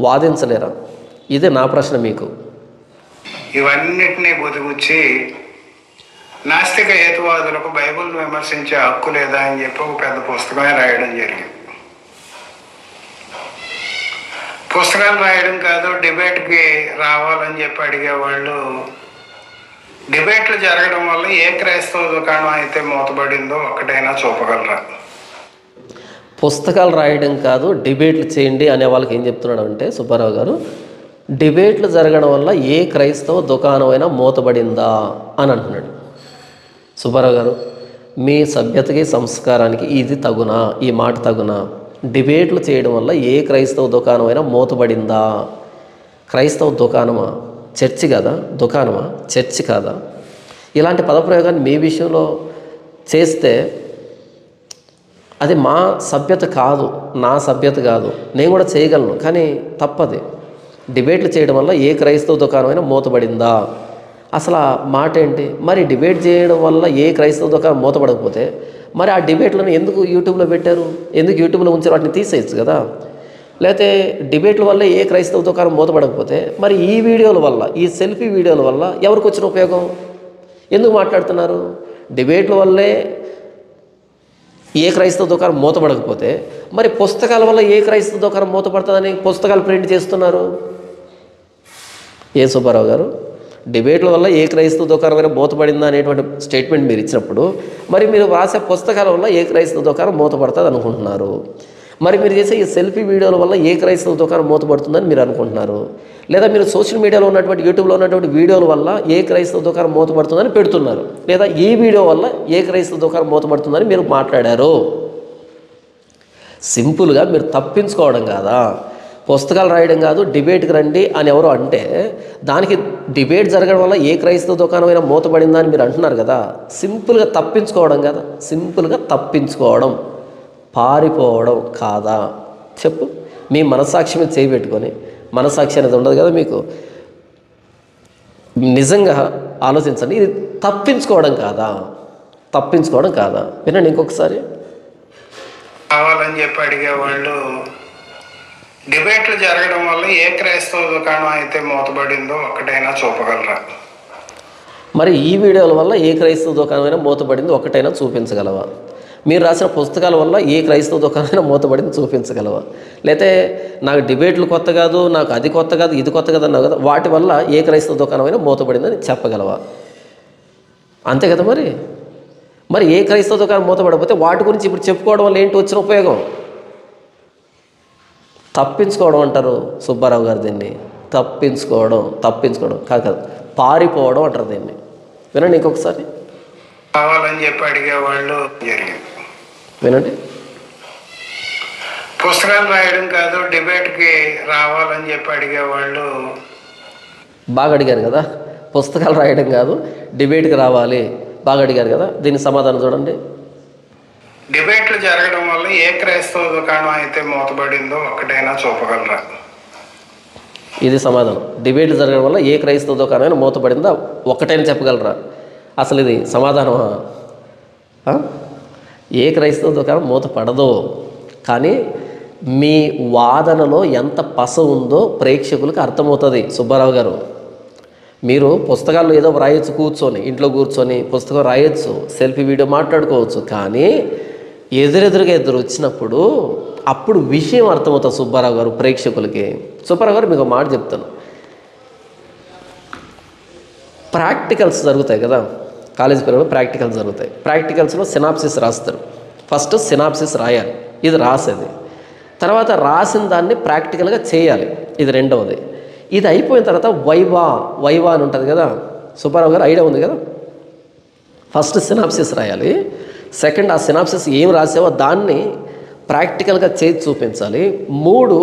S1: వాదించలేరా? ఇదే నా ప్రశ్న మీకు.
S2: ఇవన్నిటినీ బుదిగుచ్చి నాస్తిక హేతువాదులకు బైబిల్ విమర్శించే హక్కు లేదా అని చెప్పి ఒక పెద్ద పుస్తకమే రాయడం జరిగింది. పుస్తకాలు రాయడం కాదు, డిబేట్కి రావాలని చెప్పి అడిగేవాళ్ళు డిబేట్లు జరగడం వల్ల ఏ క్రైస్తవ దుకాణం అయితే మూతబడిందో ఒక్కటైనా చూపగలరా?
S1: పుస్తకాలు రాయడం కాదు, డిబేట్లు చేయండి అనే వాళ్ళకి ఏం చెప్తున్నాడు అంటే సుబ్బారావు గారు, డిబేట్లు జరగడం వల్ల ఏ క్రైస్తవ దుకాణమైనా మూతబడిందా అని అంటున్నాడు. సుబ్బారావు గారు, మీ సభ్యతకి సంస్కారానికి ఇది తగునా? ఈ మాట తగునా? డిబేట్లు చేయడం వల్ల ఏ క్రైస్తవ దుకాణమైనా మూతబడిందా? క్రైస్తవ దుకాణమా? చర్చి కాదా? దుకాణమా? చర్చి కాదా? ఇలాంటి పదప్రయోగాన్ని మీ విషయంలో చేస్తే అది మా సభ్యత కాదు, నా సభ్యత కాదు. నేను కూడా చేయగలను, కానీ తప్పది. డిబేట్లు చేయడం వల్ల ఏ క్రైస్తవ దుకాణమైనా మూతబడిందా? అసలు ఆ మాట ఏంటి? మరి డిబేట్ చేయడం వల్ల ఏ క్రైస్తవ దుకాణం మూతపడకపోతే మరి ఆ డిబేట్లను ఎందుకు యూట్యూబ్లో పెట్టారు? ఎందుకు యూట్యూబ్లో ఉంచారు? వాటిని తీసేయచ్చు కదా. లేకపోతే డిబేట్ల వల్ల ఏ క్రైస్తవ దుకాణం మూతపడకపోతే మరి ఈ వీడియోల వల్ల, ఈ సెల్ఫీ వీడియోల వల్ల ఎవరికి వచ్చిన ఉపయోగం? ఎందుకు మాట్లాడుతున్నారు? డిబేట్ల వల్లే ఏ క్రైస్తవ దుకాణం మూతపడకపోతే మరి పుస్తకాల వల్ల ఏ క్రైస్తవ దుకాణం మూతపడుతుందని పుస్తకాలు ప్రింట్ చేస్తున్నారు. ఏ సుబ్బారావు గారు, డిబేట్ల వల్ల ఏ క్రైస్తవ దుకాణమైనా మూతపడిందా అనేటువంటి స్టేట్మెంట్ మీరు ఇచ్చినప్పుడు మరి మీరు రాసే పుస్తకాల వల్ల ఏ క్రైస్తవ దుకాణం మూతపడుతుంది అనుకుంటున్నారు. మరి మీరు చేసే ఈ సెల్ఫీ వీడియోల వల్ల ఏ క్రైస్తవ దుకాణం మూతపడుతుందని మీరు అనుకుంటున్నారు. లేదా మీరు సోషల్ మీడియాలో ఉన్నటువంటి యూట్యూబ్లో ఉన్నటువంటి వీడియోల వల్ల ఏ క్రైస్తవ దుకాణం మూతపడుతుందని పెడుతున్నారు. లేదా ఈ వీడియో వల్ల ఏ క్రైస్తవ దుకాణం మూతపడుతుందని మీరు మాట్లాడారు. సింపుల్గా మీరు తప్పించుకోవడం కాదా? పుస్తకాలు రాయడం కాదు, డిబేట్కి రండి అని ఎవరు అంటే దానికి డిబేట్ జరగడం వల్ల ఏ క్రైస్తవ దుకాణమైనా మూతపడిందా అని మీరు అంటున్నారు కదా. సింపుల్గా తప్పించుకోవడం కదా. సింపుల్గా తప్పించుకోవడం, పారిపోవడం కాదా? చెప్పు. మీ మనస్సాక్షి మీద చేయబెట్టుకొని, మనస్సాక్షి అనేది ఉండదు కదా మీకు, నిజంగా ఆలోచించండి. ఇది తప్పించుకోవడం కాదా? తప్పించుకోవడం కాదా? వినండి ఇంకొకసారి.
S2: కావాలని చెప్పి అడిగేవాళ్ళు డిబేట్లు జరగడం వల్ల ఏ క్రైస్తవ దుకాణం అయితే మూతబడిందో ఒక్కటైనా చూపగలరా?
S1: మరి ఈ వీడియోల వల్ల ఏ క్రైస్తవ దుకాణమైనా మూతపడింది ఒక్కటైనా చూపించగలవా? మీరు రాసిన పుస్తకాల వల్ల ఏ క్రైస్తవ దుకాణమైనా మూతపడింది చూపించగలవా? లేకపోతే నాకు డిబేట్లు కొత్త కాదు, నాకు అది కొత్త కాదు, ఇది కొత్త కాదు అన్నావు కదా, వాటి వల్ల ఏ క్రైస్తవ దుకాణమైనా మూతపడిందని చెప్పగలవా? అంతే కదా. మరి ఏ క్రైస్తవ దుకాణం మూతపడకపోతే వాటి గురించి ఇప్పుడు చెప్పుకోవడం వల్ల ఏంటి వచ్చిన ఉపయోగం? తప్పించుకోవడం అంటారు సుబ్బారావు గారు దీన్ని. తప్పించుకోవడం కాదు, పారిపోవడం అంటారు దీన్ని. వినండి ఇంకొకసారి.
S2: కావాలని చెప్పి అడిగేవాళ్ళు జరిగింది.
S1: వినండి.
S2: పుస్తకాలు రాయడం కాదు, డిబేట్కి రావాలని చెప్పి అడిగేవాళ్ళు
S1: బాగా అడిగారు కదా. పుస్తకాలు రాయడం కాదు, డిబేట్కి రావాలి, బాగా అడిగారు కదా. దీనికి సమాధానం చూడండి.
S2: డిబేట్లు జరగడం వల్ల ఏ క్రైస్తవ దుకాణం అయితే మూతబడిందో ఒక్కటైనా చూపగలరా?
S1: ఇది సమాధానం. డిబేట్లు జరగడం వల్ల ఏ క్రైస్తవ దుకాణమైనా మూతపడిందా ఒక్కటైనా చెప్పగలరా? అసలు ఇది సమాధానమా? ఏ క్రైస్తవ దుకాణం మూతపడదో. కానీ మీ వాదనలో ఎంత పస ఉందో ప్రేక్షకులకు అర్థమవుతుంది సుబ్బారావు గారు. మీరు పుస్తకాల్లో ఏదో రాయొచ్చు, కూర్చొని ఇంట్లో కూర్చొని పుస్తకం రాయొచ్చు, సెల్ఫీ వీడియో మాట్లాడుకోవచ్చు. కానీ ఎదురెదురుగా వచ్చినప్పుడు అప్పుడు విషయం అర్థమవుతుంది సుబ్బారావు గారు ప్రేక్షకులకి. సుబ్బారావు గారు మీకు ఒక మాట చెప్తాను. ప్రాక్టికల్స్ జరుగుతాయి కదా, కాలేజీ పిల్లలు ప్రాక్టికల్స్ జరుగుతాయి. ప్రాక్టికల్స్లో సినాప్సిస్ రాస్తారు. ఫస్ట్ సినాప్సిస్ రాయాలి, ఇది రాసేది. తర్వాత రాసిన దాన్ని ప్రాక్టికల్గా చేయాలి, ఇది రెండవది. ఇది అయిపోయిన తర్వాత వైవా అని ఉంటుంది కదా. సుబ్బారావు గారు ఐడియా ఉంది కదా. ఫస్ట్ సినాప్సిస్ రాయాలి. సెకండ్, ఆ సినాప్సిస్ ఏం రాసావో దాన్ని ప్రాక్టికల్గా చేసి చూపించాలి. 3,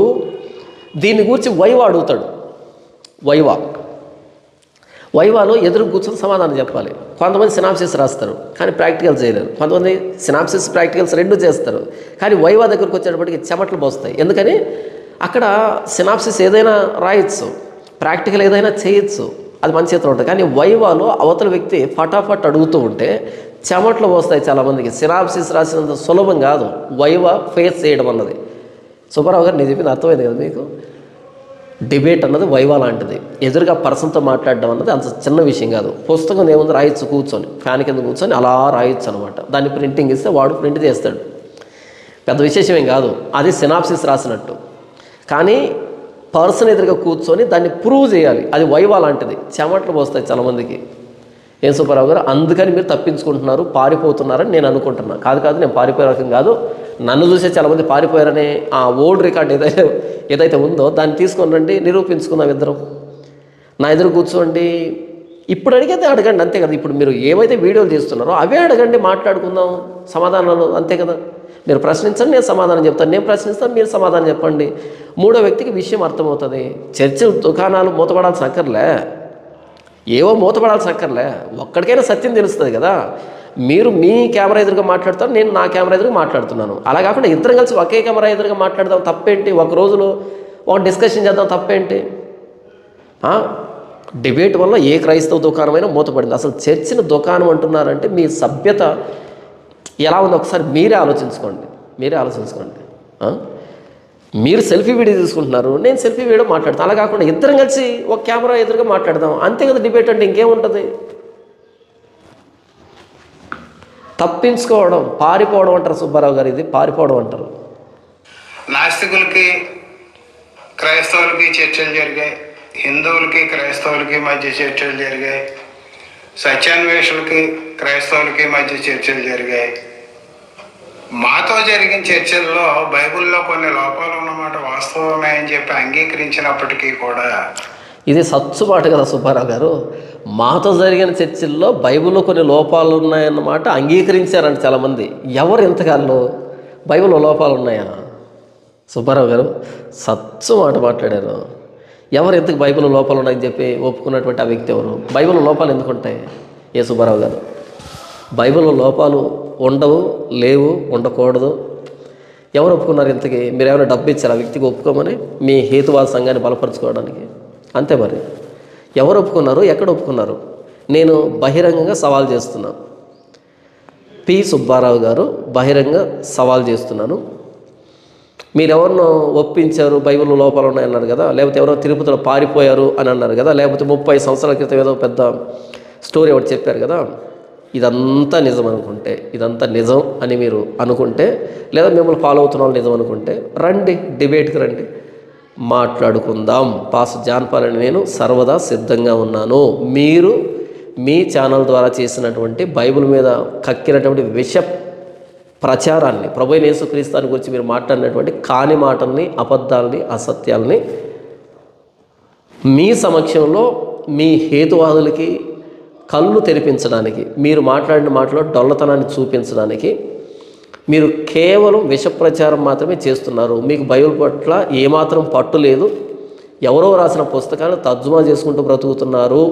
S1: దీని గురించి వైవా అడుగుతాడు. వైవాలో ఎదురు కూర్చొని సమాధానం చెప్పాలి. కొంతమంది సినాప్సిస్ రాస్తారు కానీ ప్రాక్టికల్ చేయలేరు. కొంతమంది సినాప్సిస్ ప్రాక్టికల్స్ రెండు చేస్తారు కానీ వైవా దగ్గరకు వచ్చేటప్పటికి చెమటలు పోస్తాయి. ఎందుకని అక్కడ సినాప్సిస్ ఏదైనా రాయొచ్చు, ప్రాక్టికల్ ఏదైనా చేయొచ్చు, అది మన చేతిలో ఉంటుంది. కానీ వైవాలో అవతల వ్యక్తి ఫటాఫట్ అడుగుతూ ఉంటే చెమటలు పోస్తాయి చాలామందికి. సినాప్సిస్ రాసినంత సులభం కాదు వైవా ఫేస్ చేయడం అన్నది. సుబ్బారావు గారు నేను చెప్పింది అర్థమైంది కదా మీకు. డిబేట్ అన్నది వైవా లాంటిది. ఎదురుగా పర్సన్తో మాట్లాడడం అన్నది అంత చిన్న విషయం కాదు. పుస్తకం ఏముంది, రాయొచ్చు కూర్చొని, ఫ్యాన్ కింద కూర్చొని అలా రాయొచ్చు అనమాట. దాన్ని ప్రింటింగ్ ఇస్తే వాడు ప్రింట్ చేస్తాడు, పెద్ద విశేషమేం కాదు. అది సినాప్సిస్ రాసినట్టు. కానీ పర్సన్ ఎదురుగా కూర్చొని దాన్ని ప్రూవ్ చేయాలి. అది వైవా లాంటిది. చెమటలు పోస్తాయి చాలామందికి. ఏం సుబ్బారావు గారు, అందుకని మీరు తప్పించుకుంటున్నారు, పారిపోతున్నారని నేను అనుకుంటున్నాను. కాదు, నేను పారిపోయే రకం కాదు. నన్ను చూసే చాలామంది పారిపోయారనే ఆ ఓల్డ్ రికార్డ్ ఏదైతే ఉందో దాన్ని తీసుకొని రండి, నిరూపించుకుందాం ఇద్దరం. నా ఎదురు కూర్చోండి, ఇప్పుడు అడిగితే అడగండి, అంతే కదా. ఇప్పుడు మీరు ఏవైతే వీడియోలు చేస్తున్నారో అవే అడగండి, మాట్లాడుకుందాం, సమాధానాలు, అంతే కదా. మీరు ప్రశ్నించండి, నేను సమాధానం చెప్తాను, నేను ప్రశ్నిస్తాను, మీరు సమాధానం చెప్పండి. మూడో వ్యక్తికి విషయం అర్థమవుతుంది. చర్చలు, దుకాణాలు మూతపడాల్సిన అక్కర్లే, ఏవో మూతపడాల్సిన అక్కర్లే. ఒక్కడికైనా సత్యం తెలుస్తుంది కదా. మీరు మీ కెమెరా ఎదురుగా మాట్లాడతారు, నేను నా కెమెరా ఎదురుగా మాట్లాడుతున్నాను. అలా కాకుండా ఇద్దరం కలిసి ఒకే కెమెరా ఎదురుగా మాట్లాడదాం, తప్పేంటి? ఒక రోజులో ఒక డిస్కషన్ చేద్దాం, తప్పేంటి? డిబేట్ వల్ల ఏ క్రైస్తవ దుకాణమైనా మూతపడింది. అసలు చర్చిని దుకాణం అంటున్నారంటే మీ సభ్యత ఎలా ఉందో ఒకసారి మీరే ఆలోచించుకోండి. మీరు సెల్ఫీ వీడియో తీసుకుంటున్నారు, నేను సెల్ఫీ వీడియో మాట్లాడతాను. అలా కాకుండా ఇద్దరం కలిసి ఒక కెమెరా ఎదురుగా మాట్లాడదాం, అంతే కదా. డిబేట్ అంటే ఇంకేముంటుంది? తప్పించుకోవడం, పారిపోవడం అంటారు సుబ్బారావు గారు. ఇది పారిపోవడం అంటారు.
S2: నాస్తికులకి క్రైస్తవులకి చర్చలు జరిగాయి, హిందువులకి క్రైస్తవులకి మధ్య చర్చలు జరిగాయి, సత్యాన్వేషులకి క్రైస్తవులకి మధ్య చర్చలు జరిగాయి. మాతో జరిగిన చర్చల్లో బైబిల్లో కొన్ని లోపాలు ఉన్నమాట వాస్తవమే అని చెప్పి అంగీకరించినప్పటికీ కూడా
S1: ఇది సచ్చుబాట కదా సుబ్బారావు గారు. మాతో జరిగిన చర్చల్లో బైబిల్లో కొన్ని లోపాలు ఉన్నాయన్నమాట అంగీకరించారంట చాలామంది. ఎవరు ఇంతకాల్లో బైబిల్లో లోపాలు ఉన్నాయా? సుబ్బారావు గారు సచ్చు మాట మాట్లాడారు. ఎవరు ఎందుకు బైబిల్లో లోపాలు ఉన్నాయని చెప్పి ఒప్పుకున్నటువంటి ఆ వ్యక్తి ఎవరు? బైబిల్లో లోపాలు ఎందుకు ఉంటాయి? ఏ సుబ్బారావు గారు, బైబిల్లో లోపాలు ఉండవు, లేవు, ఉండకూడదు. ఎవరు ఒప్పుకున్నారు ఇంతకీ? మీరు ఏమైనా డబ్బు ఇచ్చారు ఆ వ్యక్తికి ఒప్పుకోమని, మీ హేతువాద సంఘాన్ని బలపరుచుకోవడానికి? అంతే మరి. ఎవరు ఒప్పుకున్నారు, ఎక్కడ ఒప్పుకున్నారు? నేను బహిరంగంగా సవాల్ చేస్తున్నాను. పి సుబ్బారావు గారు బహిరంగ సవాల్ చేస్తున్నాను. మీరెవరినో ఒప్పించారు, బైబిల్లో లోపాలు ఉన్నాయన్నారు కదా, లేకపోతే ఎవరో తిరుపతిలో పారిపోయారు అని అన్నారు కదా, లేకపోతే 30 సంవత్సరాల క్రితం ఏదో పెద్ద స్టోరీ ఒకటి చెప్పారు కదా. ఇదంతా నిజం అనుకుంటే, ఇదంతా నిజం అని మీరు అనుకుంటే, లేదా మిమ్మల్ని ఫాలో అవుతున్న వాళ్ళు నిజం అనుకుంటే రండి, డిబేట్కి రండి, మాట్లాడుకుందాం. పాస్టర్ జాన్ పాల్ అని నేను సర్వదా సిద్ధంగా ఉన్నాను. మీరు మీ ఛానల్ ద్వారా చేసినటువంటి బైబిల్ మీద కక్కినటువంటి విష ప్రచారాన్ని, ప్రభువైన యేసుక్రీస్తుని గురించి మీరు మాట్లాడినటువంటి కాని మాటల్ని, అబద్ధాలని, అసత్యాలని మీ సమక్షంలో మీ హేతువాదులకి కళ్ళు తెరిపించడానికి, మీరు మాట్లాడిన మాటలో డొల్లతనాన్ని చూపించడానికి మీరు కేవలం విష ప్రచారం మాత్రమే చేస్తున్నారు. మీకు బైబిల్ పట్ల ఏమాత్రం పట్టు లేదు, ఎవరో రాసిన పుస్తకాలను తర్జుమా చేసుకుంటూ బ్రతుకుతున్నారు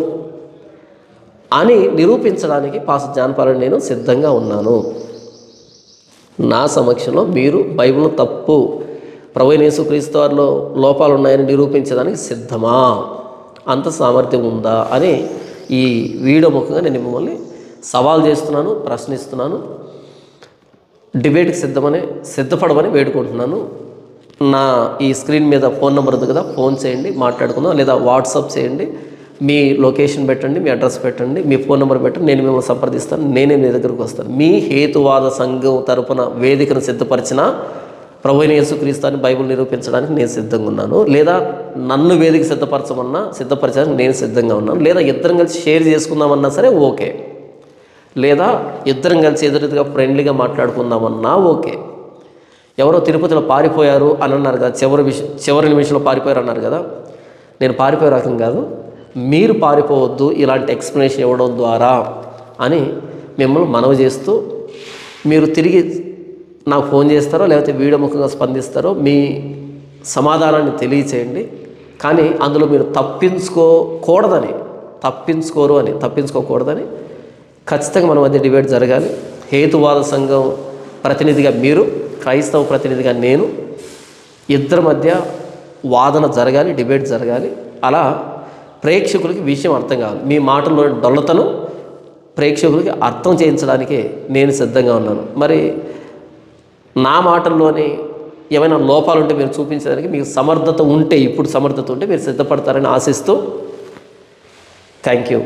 S1: అని నిరూపించడానికి పాస్టర్ జాన్ పాల్ నేను సిద్ధంగా ఉన్నాను. నా సమక్షంలో మీరు బైబిల్ తప్పు, ప్రభువైన యేసుక్రీస్తు వారిలో లోపాలు ఉన్నాయని నిరూపించడానికి సిద్ధమా? అంత సామర్థ్యం ఉందా అని ఈ వీడియో ముఖంగా నేను మిమ్మల్ని సవాల్ చేస్తున్నాను, ప్రశ్నిస్తున్నాను. డిబేట్కి సిద్ధపడమని వేడుకుంటున్నాను. నా ఈ స్క్రీన్ మీద ఫోన్ నెంబర్ ఉంది కదా, ఫోన్ చేయండి, మాట్లాడుకుందాం. లేదా వాట్సాప్ చేయండి, మీ లొకేషన్ పెట్టండి, మీ అడ్రస్ పెట్టండి, మీ ఫోన్ నెంబర్ పెట్టండి, నేను మిమ్మల్ని సంప్రదిస్తాను, నేనే మీ దగ్గరకు వస్తాను. మీ హేతువాద సంఘం తరపున వేదికను సిద్ధపరిచిన ప్రభువైన యేసుక్రీస్తుని బైబిల్ నిరూపించడానికి నేను సిద్ధంగా ఉన్నాను. లేదా నన్ను వేదిక సిద్ధపరచడానికి నేను సిద్ధంగా ఉన్నాను. లేదా ఇద్దరం కలిసి షేర్ చేసుకుందామన్నా సరే ఓకే. లేదా ఇద్దరం కలిసి ఎదురుగా ఫ్రెండ్లీగా మాట్లాడుకుందామన్నా ఓకే. ఎవరో తిరుపతిలో పారిపోయారు అని అన్నారు కదా, చివరి నిమిషంలో పారిపోయారు అన్నారు కదా. నేను పారిపోయే రకం కాదు, మీరు పారిపోవద్దు ఇలాంటి ఎక్స్ప్లెనేషన్ ఇవ్వడం ద్వారా అని మిమ్మల్ని మనవి చేస్తూ, మీరు తిరిగి నాకు ఫోన్ చేస్తారో లేకపోతే వీడియో ముఖంగా స్పందిస్తారో మీ సమాధానాన్ని తెలియచేయండి. కానీ అందులో మీరు తప్పించుకోకూడదని ఖచ్చితంగా మన మధ్య డిబేట్ జరగాలి. హేతువాద సంఘం ప్రతినిధిగా మీరు, క్రైస్తవ ప్రతినిధిగా నేను, ఇద్దరి మధ్య వాదన జరగాలి, డిబేట్ జరగాలి. అలా ప్రేక్షకులకి విషయం అర్థం కావాలి. మీ మాటల్లోని డొల్లతను ప్రేక్షకులకి అర్థం చేయించడానికి నేను సిద్ధంగా ఉన్నాను. మరి నా మాటల్లోని ఏమైనా లోపాలు ఉంటే మీరు చూపించడానికి మీకు సమర్థత ఉంటే, ఇప్పుడు సమర్థత ఉంటే మీరు సిద్ధపడతారని ఆశిస్తూ థ్యాంక్ యూ.